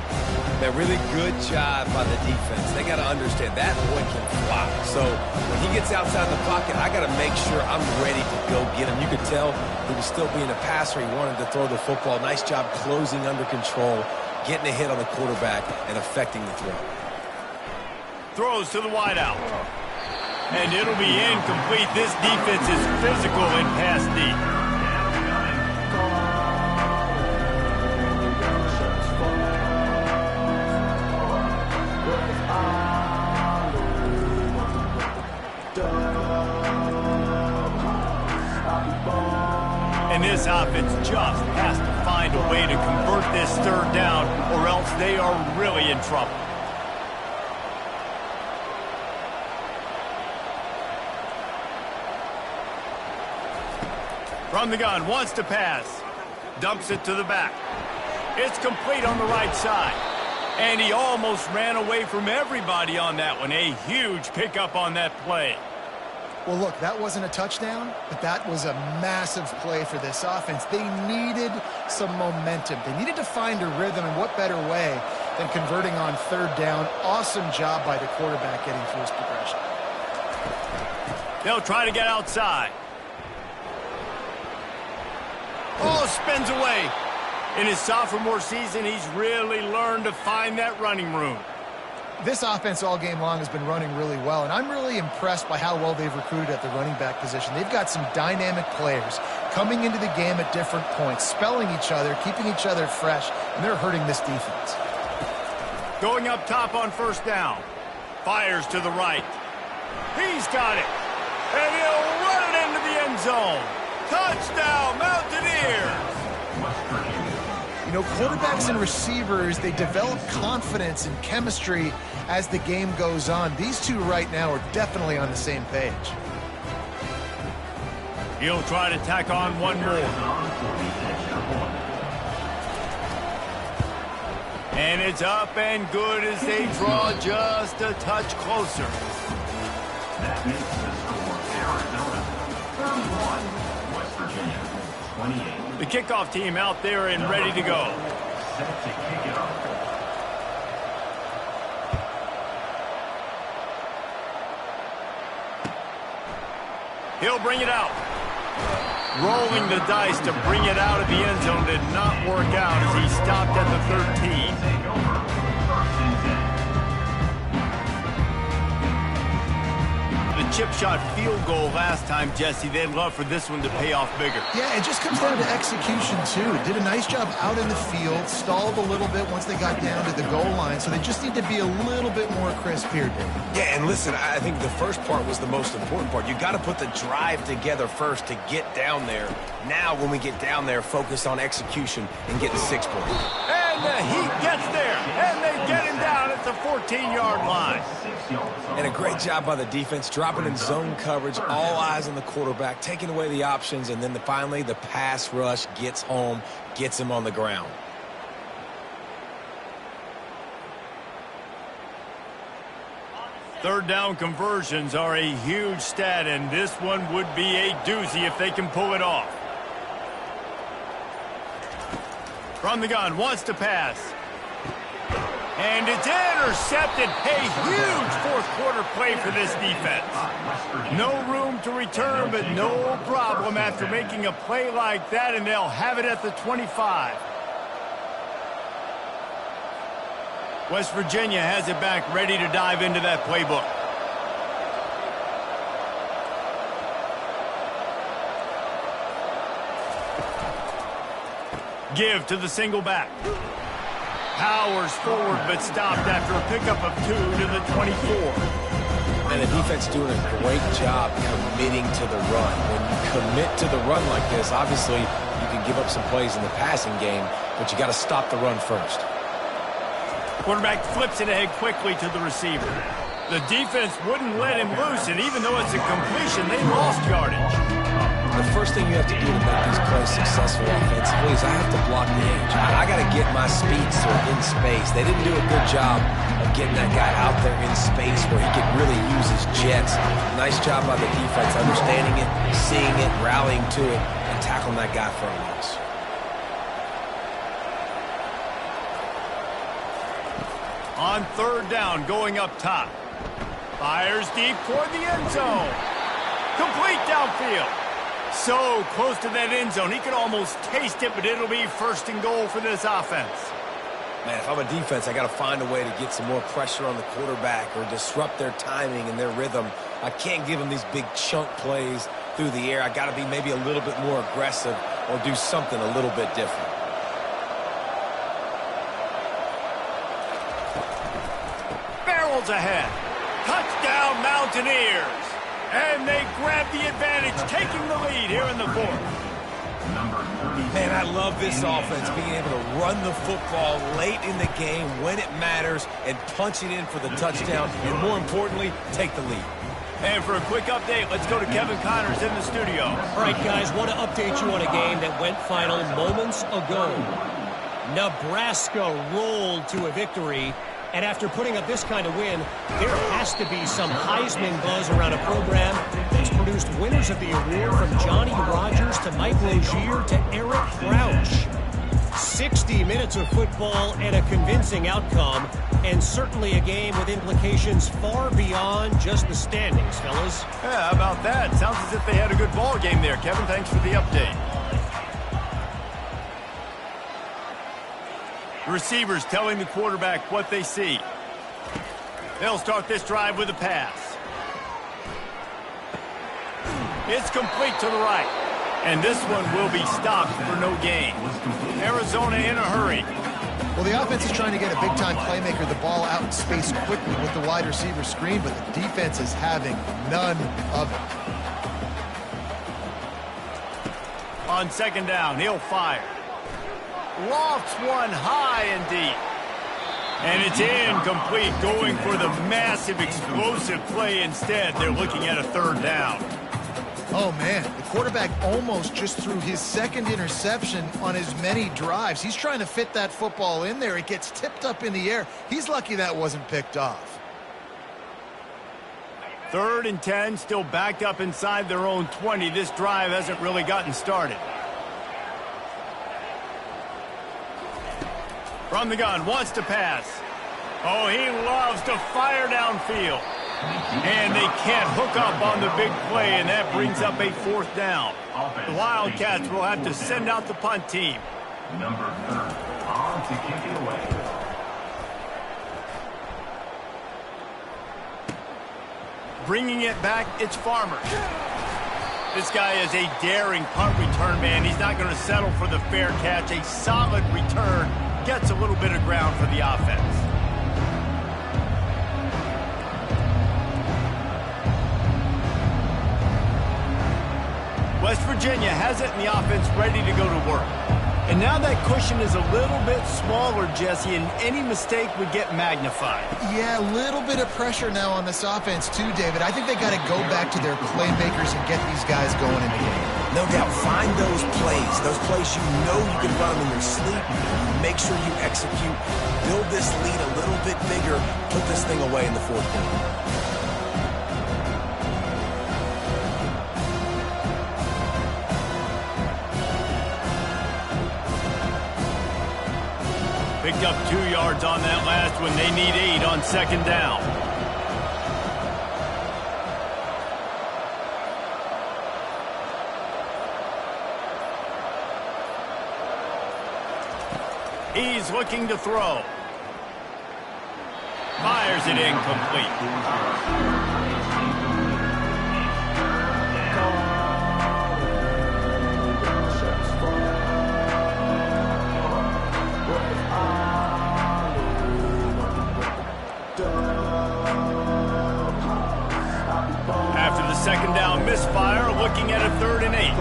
That really good job by the defense. They got to understand that boy can fly. So when he gets outside the pocket, I got to make sure I'm ready to go get him. You could tell he was still being a passer. He wanted to throw the football. Nice job closing under control, getting a hit on the quarterback, and affecting the throw. Throws to the wideout. And it'll be incomplete. This defense is physical in pass deep. And this offense just has to find a way to convert this third down, or else they are really in trouble. From the gun, wants to pass. Dumps it to the back. It's complete on the right side. And he almost ran away from everybody on that one. A huge pickup on that play. Well, look, that wasn't a touchdown, but that was a massive play for this offense. They needed some momentum. They needed to find a rhythm, and what better way than converting on third down. Awesome job by the quarterback getting through his progression. They'll try to get outside. Oh, spins away. In his sophomore season, he's really learned to find that running room. This offense all game long has been running really well, and I'm really impressed by how well they've recruited at the running back position. They've got some dynamic players coming into the game at different points, spelling each other, keeping each other fresh, and they're hurting this defense. Going up top on first down. Fires to the right. He's got it. And he'll run it into the end zone. Touchdown, Mountaineers! You know, quarterbacks and receivers, they develop confidence and chemistry as the game goes on. These two right now are definitely on the same page. He'll try to tack on one more. And it's up and good as they draw just a touch closer. That makes the score Arizona 31, West Virginia 28. The kickoff team out there and ready to go. Set to kick it off. He'll bring it out. Rolling the dice to bring it out of the end zone did not work out as he stopped at the 13. Take over. First and 10. The chip shot field goal last time, Jesse. They'd love for this one to pay off bigger. Yeah, it just comes down to execution, too. Did a nice job out in the field, stalled a little bit once they got down to the goal line, so they just need to be a little bit more crisp here, Dave. Yeah, and listen, I think the first part was the most important part. You got to put the drive together first to get down there. Now, when we get down there, focus on execution and getting 6 points. And the Heat gets there, and they get him down at the 14-yard line. And a great job by the defense, dropping in zone coverage, all eyes on the quarterback, taking away the options, and then finally the pass rush gets home, gets him on the ground. Third down conversions are a huge stat, and this one would be a doozy if they can pull it off. From the gun, wants to pass. And it's intercepted. A huge fourth quarter play for this defense. No room to return, but no problem after making a play like that, and they'll have it at the 25. West Virginia has it back, ready to dive into that playbook. Give to the single back. Powers forward, but stopped after a pickup of 2 to the 24. And the defense doing a great job committing to the run. When you commit to the run like this, obviously you can give up some plays in the passing game, but you got to stop the run first. Quarterback flips it ahead quickly to the receiver. The defense wouldn't let him loose, and even though it's a completion, they lost yardage. The first thing you have to do to make these plays successful offensively is I have to block the edge. I got to get my speedster in space. They didn't do a good job of getting that guy out there in space where he could really use his jets. Nice job by the defense, understanding it, seeing it, rallying to it, and tackling that guy for a loss. On third down, going up top. Fires deep toward the end zone. Complete downfield. So close to that end zone, he could almost taste it, but it'll be first and goal for this offense. Man, if I'm a defense, I got to find a way to get some more pressure on the quarterback or disrupt their timing and their rhythm. I can't give them these big chunk plays through the air. I got to be maybe a little bit more aggressive or do something a little bit different. Barrels ahead. Touchdown, Mountaineers. And they grab the advantage, taking the lead here in the fourth. Man, I love this offense, being able to run the football late in the game when it matters and punch it in for the touchdown, and more importantly, take the lead. And for a quick update, let's go to Kevin Connors in the studio. All right, guys, want to update you on a game that went final moments ago. Nebraska rolled to a victory. And after putting up this kind of win, there has to be some Heisman buzz around a program that's produced winners of the award from Johnny Rodgers to Mike Rozier to Eric Crouch. 60 minutes of football and a convincing outcome, and certainly a game with implications far beyond just the standings, fellas. Yeah, how about that? Sounds as if they had a good ball game there. Kevin, thanks for the update. Receivers telling the quarterback what they see. They'll start this drive with a pass. It's complete to the right. And this one will be stopped for no gain. Arizona in a hurry. Well, the offense is trying to get a big-time playmaker the ball out in space quickly with the wide receiver screen, but the defense is having none of it. On second down, he'll fire. Lofts one high and deep. And it's incomplete, going for the massive explosive play instead. They're looking at a third down. Oh, man, the quarterback almost just threw his second interception on as many drives. He's trying to fit that football in there. It gets tipped up in the air. He's lucky that wasn't picked off. 3rd and 10, still backed up inside their own 20. This drive hasn't really gotten started. From the gun, wants to pass. Oh, he loves to fire downfield. And they can't hook up on the big play, and that brings up a 4th down. The Wildcats will have to send out the punt team. Number 30, on to kick it away. Bringing it back, it's Farmer. This guy is a daring punt return man. He's not going to settle for the fair catch. A solid return gets a little bit of ground for the offense. West Virginia has it, and the offense ready to go to work. And now that cushion is a little bit smaller, Jesse, and any mistake would get magnified. Yeah, a little bit of pressure now on this offense too, David. I think they got to go back to their playmakers and get these guys going in the game. No doubt, find those plays you know you can run them in your sleep. Make sure you execute. Build this lead a little bit bigger. Put this thing away in the fourth quarter. Picked up 2 yards on that last one. They need 8 on second down. He's looking to throw. Fires it incomplete. After the second down misfire, looking at a 3rd and 8.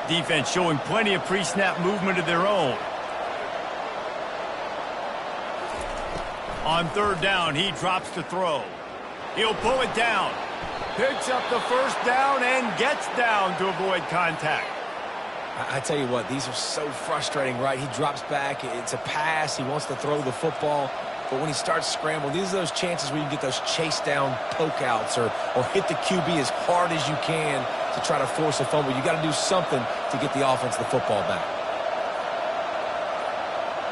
Defense showing plenty of pre-snap movement of their own. On 3rd down, he drops to throw. He'll pull it down. Picks up the first down and gets down to avoid contact. I tell you what, these are so frustrating, right? He drops back. It's a pass. He wants to throw the football. But when he starts scrambling, these are those chances where you can get those chase down poke outs or hit the QB as hard as you can to try to force a fumble. You got to do something to get the offense the football back.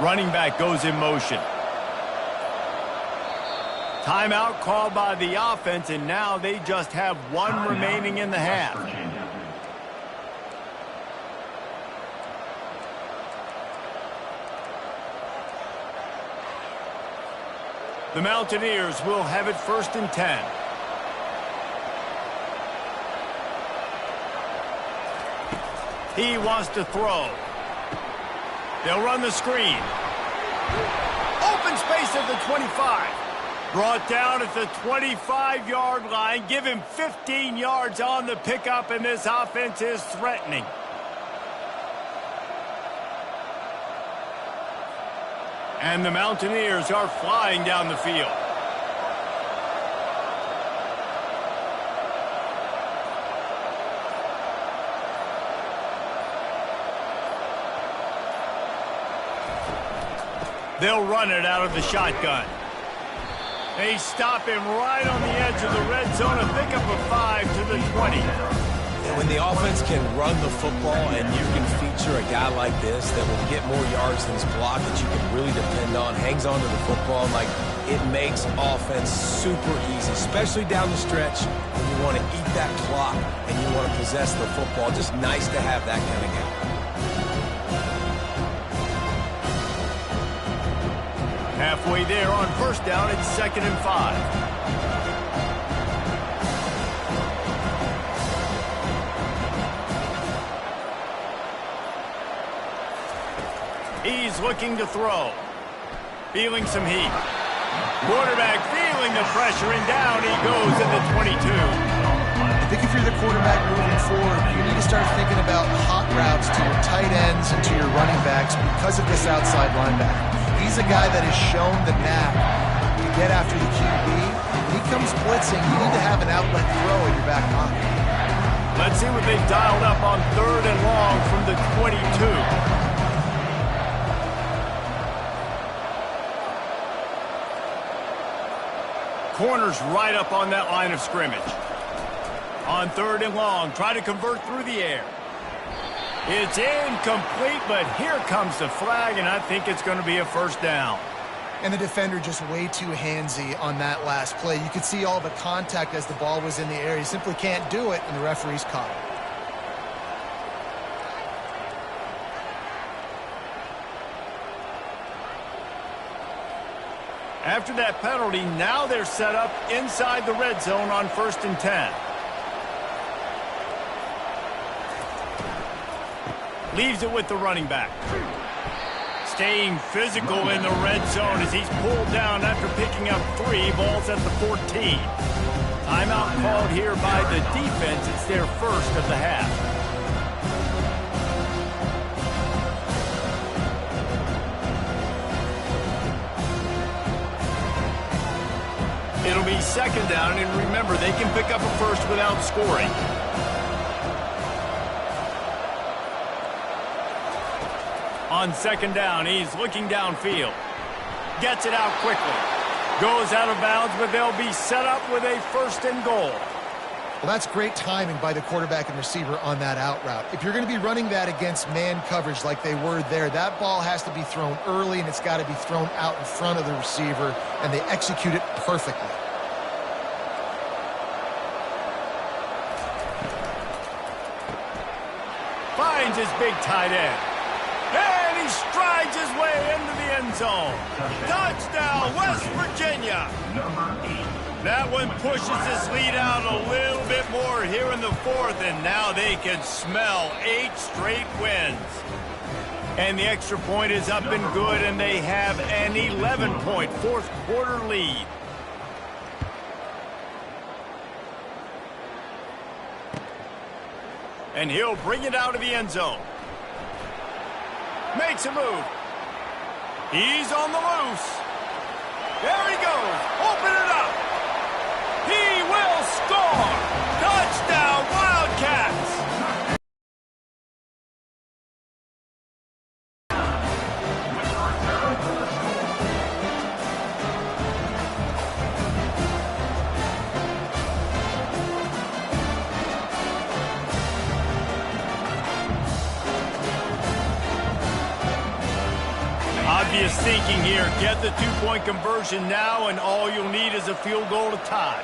Running back goes in motion. Timeout called by the offense, and now they just have 1 remaining in the half. The Mountaineers will have it 1st and 10. He wants to throw. They'll run the screen. Open space at the 25. Brought down at the 25-yard line. Give him 15 yards on the pickup, and this offense is threatening. And the Mountaineers are flying down the field. They'll run it out of the shotgun. They stop him right on the edge of the red zone, a pickup of 5 to the 20. And when the offense can run the football and you can feature a guy like this that will get more yards than his block that you can really depend on, hangs on to the football, like it makes offense super easy, especially down the stretch when you want to eat that clock and you want to possess the football. Just nice to have that kind of guy. Halfway there on 1st down, it's 2nd and 5. He's looking to throw. Feeling some heat. Quarterback feeling the pressure, and down he goes in the 22. I think if you're the quarterback moving forward, you need to start thinking about hot routes to your tight ends and to your running backs because of this outside linebacker. He's a guy that has shown the knack to get after the QB. When he comes blitzing, you need to have an outlet throw in your back pocket. Let's see what they've dialed up on 3rd and long from the 22. Corners right up on that line of scrimmage. On 3rd and long, try to convert through the air. It's incomplete, but here comes the flag, and I think it's going to be a 1st down. And the defender just way too handsy on that last play. You could see all the contact as the ball was in the air. He simply can't do it, and the referee's caught it. After that penalty, now they're set up inside the red zone on 1st and 10. Leaves it with the running back. Staying physical in the red zone as he's pulled down after picking up 3 balls at the 14. Timeout called here by the defense. It's their first of the half. It'll be 2nd down, and remember, they can pick up a first without scoring. On 2nd down, he's looking downfield. Gets it out quickly. Goes out of bounds, but they'll be set up with a 1st and goal. Well, that's great timing by the quarterback and receiver on that out route. If you're going to be running that against man coverage like they were there, that ball has to be thrown early, and it's got to be thrown out in front of the receiver, and they execute it perfectly. Finds his big tight end. And he strides his way into the end zone. Touchdown, West Virginia. Number 8. That one pushes this lead out a little bit more here in the 4th, and now they can smell 8 straight wins. And the extra point is up and good, and they have an 11-point 4th quarter lead. And he'll bring it out of the end zone. Makes a move. He's on the loose. There he goes. Open it up. He will score. Touchdown, Wildcats. Obvious thinking here. Get the 2-point conversion now, and all you'll need is a field goal to tie.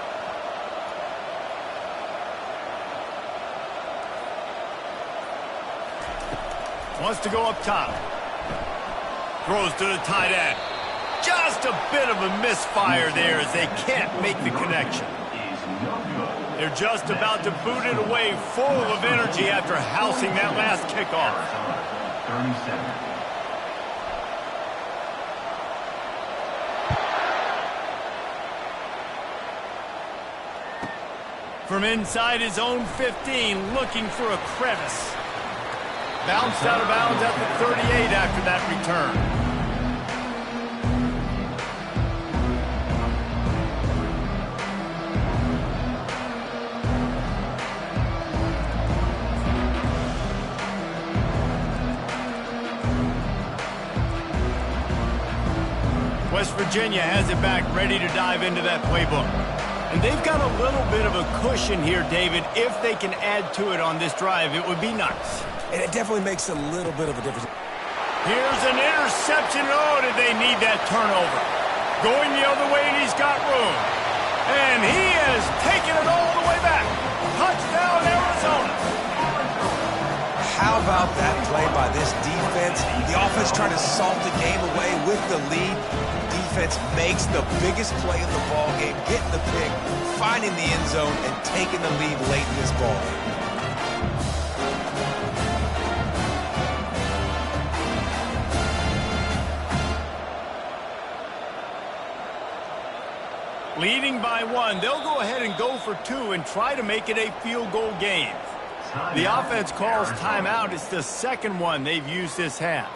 Wants to go up top. Throws to the tight end. Just a bit of a misfire there as they can't make the connection. They're just about to boot it away full of energy after housing that last kickoff. 37. From inside his own 15, looking for a crevice. Bounced out of bounds at the 38 after that return. West Virginia has it back, ready to dive into that playbook. And they've got a little bit of a cushion here, David. If they can add to it on this drive, it would be nice. And it definitely makes a little bit of a difference. Here's an interception. Oh, did they need that turnover? Going the other way, and he's got room. And he has taken it all the way back. Touchdown, Arizona. How about that play by this defense? The offense trying to salt the game away with the lead. Defense makes the biggest play in the ball game, getting the pick, finding the end zone, and taking the lead late in this ball game. Leading by 1, they'll go ahead and go for 2 and try to make it a field goal game. The offense calls timeout. It's the second one they've used this half.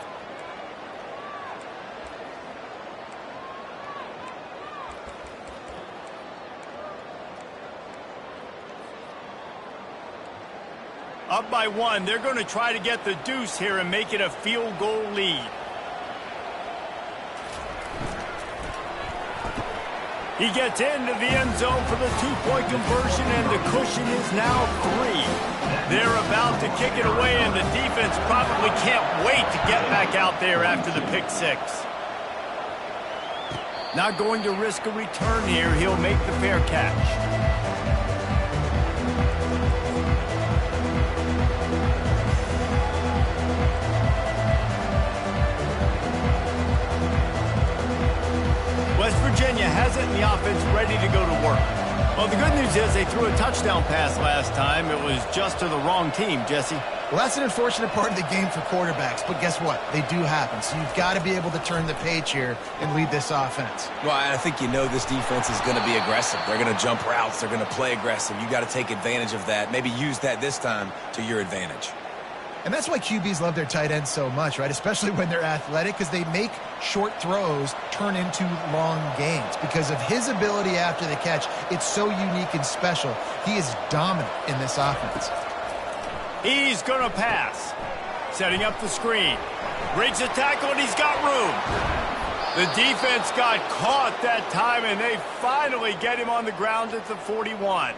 Up by 1, they're going to try to get the deuce here and make it a field goal lead. He gets into the end zone for the 2-point conversion, and the cushion is now 3. They're about to kick it away, and the defense probably can't wait to get back out there after the pick 6. Not going to risk a return here. He'll make the fair catch. West offense ready to go to work. Well, the good news is they threw a touchdown pass last time. It was just to the wrong team, Jesse. Well, that's an unfortunate part of the game for quarterbacks, but guess what? They do happen, so you've got to be able to turn the page here and lead this offense. Well, I think you know this defense is going to be aggressive. They're going to jump routes. They're going to play aggressive. You got to take advantage of that. Maybe use that this time to your advantage. And that's why QBs love their tight ends so much, right? Especially when they're athletic, because they make short throws turn into long gains. Because of his ability after the catch, it's so unique and special. He is dominant in this offense. He's going to pass. Setting up the screen. Breaks a tackle, and he's got room. The defense got caught that time, and they finally get him on the ground at the 41.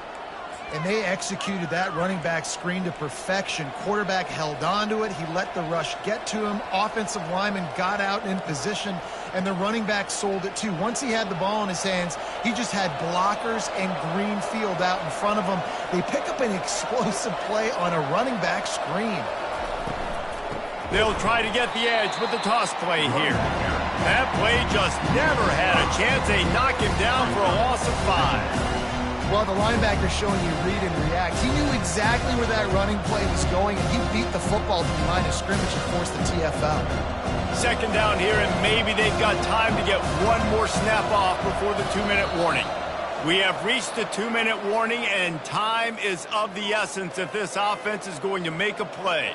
And they executed that running back screen to perfection. Quarterback held on to it. He let the rush get to him. Offensive lineman got out in position, and the running back sold it too. Once he had the ball in his hands, he just had blockers and green field out in front of him. They pick up an explosive play on a running back screen. They'll try to get the edge with the toss play here. That play just never had a chance. They knock him down for a loss of 5. Well, the linebacker's showing you read and react. He knew exactly where that running play was going, and he beat the football to the line of scrimmage and forced the TFL. Second down here, and maybe they've got time to get one more snap off before the 2-minute warning. We have reached the 2-minute warning, and time is of the essence if this offense is going to make a play.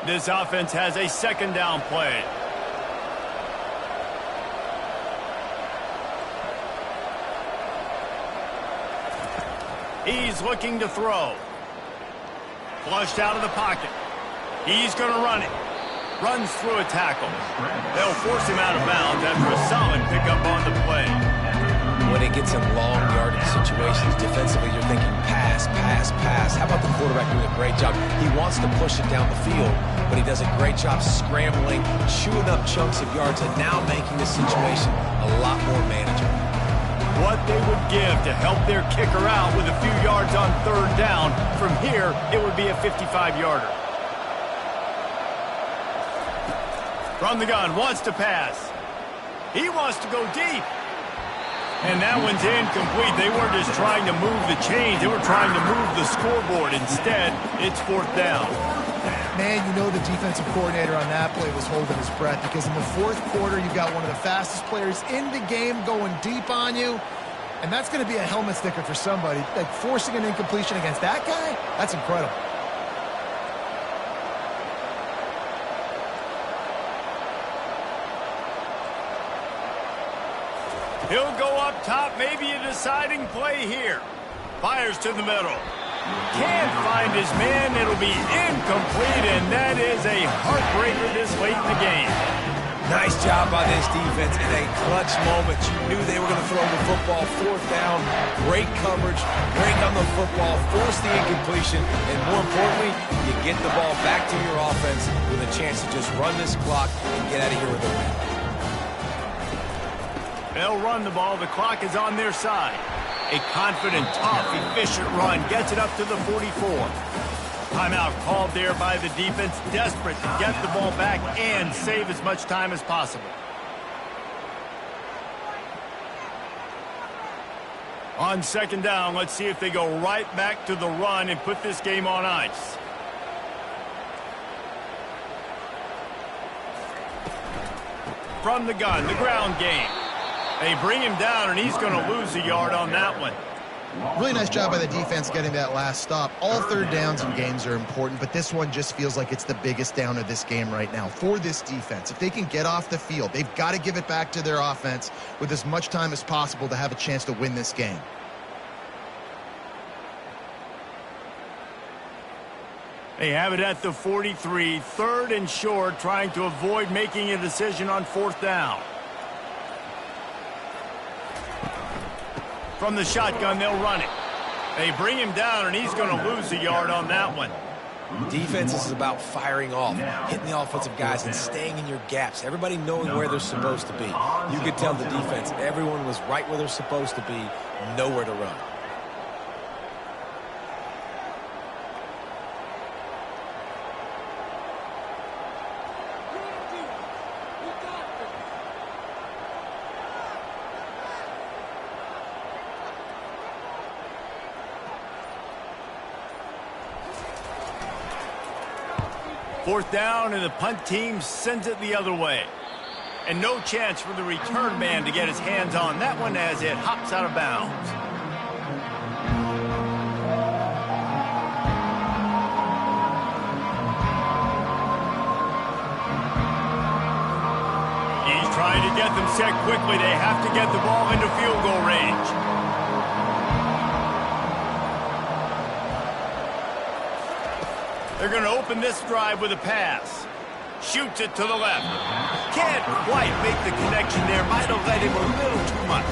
This offense has a second down play. He's looking to throw. Flushed out of the pocket. He's going to run it. Runs through a tackle. They'll force him out of bounds after a solid pickup on the play. When it gets in long yardage situations, defensively you're thinking pass, pass, pass. How about the quarterback doing a great job? He wants to push it down the field, but he does a great job scrambling, chewing up chunks of yards, and now making the situation a lot more manageable. What they would give to help their kicker out with a few yards on third down. From here, it would be a 55-yarder. From the gun, wants to pass. He wants to go deep. And that one's incomplete. They weren't just trying to move the chains. They were trying to move the scoreboard. Instead, it's fourth down. Man, you know the defensive coordinator on that play was holding his breath, because in the fourth quarter, you've got one of the fastest players in the game going deep on you. And that's going to be a helmet sticker for somebody. Like, forcing an incompletion against that guy, that's incredible. He'll go up top, maybe a deciding play here. Fires to the middle. Can't find his man. It'll be incomplete, and that is a heartbreaker this late in the game. Nice job by this defense in a clutch moment. You knew they were going to throw the football. Fourth down, great coverage, break on the football, force the incompletion, and more importantly, you get the ball back to your offense with a chance to just run this clock and get out of here with a win. They'll run the ball. The clock is on their side. A confident, tough, efficient run gets it up to the 44. Timeout called there by the defense, desperate to get the ball back and save as much time as possible. On second down, let's see if they go right back to the run and put this game on ice. From the gun, the ground game. They bring him down, and he's going to lose a yard on that one. Really nice job by the defense getting that last stop. All third downs in games are important, but this one just feels like it's the biggest down of this game right now for this defense. If they can get off the field, they've got to give it back to their offense with as much time as possible to have a chance to win this game. They have it at the 43, third and short, trying to avoid making a decision on fourth down. From the shotgun, they'll run it. They bring him down, and he's going to lose a yard on that one. Defense is about firing off, hitting the offensive guys, and staying in your gaps. Everybody knowing where they're supposed to be. You could tell the defense, everyone was right where they're supposed to be, nowhere to run. 4th down, and the punt team sends it the other way. And no chance for the return man to get his hands on that one as it hops out of bounds. He's trying to get them set quickly. They have to get the ball into field goal range. They're going to open this drive with a pass. Shoots it to the left. Can't quite make the connection there. Might have led him a little too much.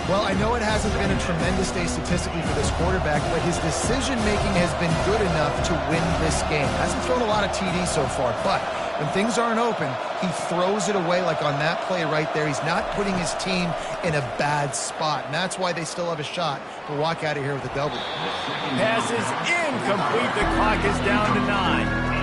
Well, I know it hasn't been a tremendous day statistically for this quarterback, but his decision-making has been good enough to win this game. Hasn't thrown a lot of TDs so far, but when things aren't open, he throws it away like on that play right there. He's not putting his team in a bad spot, and that's why they still have a shot to walk out of here with a W. Pass is incomplete. The clock is down to 9.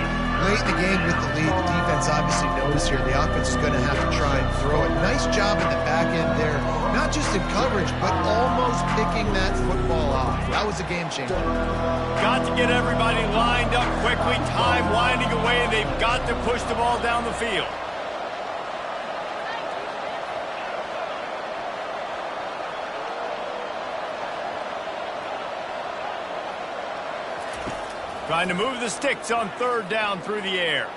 Late in the game with the lead, the defense obviously knows here the offense is going to have to try and throw it. Nice job in the back end there, not just in coverage, but almost picking that football off. That was a game changer. Got to get everybody lined up quickly. Time winding away, and they've got to push the ball down the field. Trying to move the sticks on 3rd down through the air.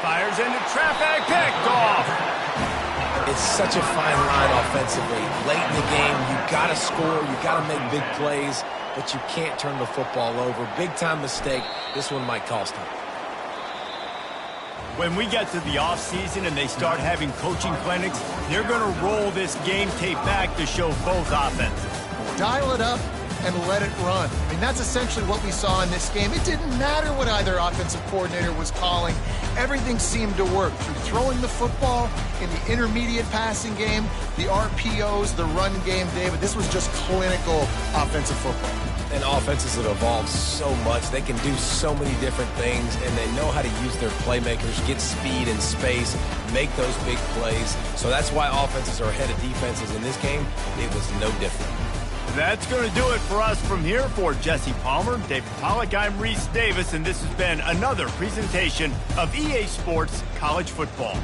Fires into traffic, picked off. It's such a fine line offensively. Late in the game, you got to score, you got to make big plays, but you can't turn the football over. Big-time mistake. This one might cost him. When we get to the offseason and they start having coaching clinics, they're going to roll this game tape back to show both offenses. Dial it up and let it run. I mean, that's essentially what we saw in this game. It didn't matter what either offensive coordinator was calling. Everything seemed to work through throwing the football, in the intermediate passing game, the RPOs, the run game, David. This was just clinical offensive football. And offenses have evolved so much. They can do so many different things, and they know how to use their playmakers, get speed and space, make those big plays. So that's why offenses are ahead of defenses in this game. It was no different. That's going to do it for us from here. For Jesse Palmer, David Pollack, I'm Reese Davis, and this has been another presentation of EA Sports College Football.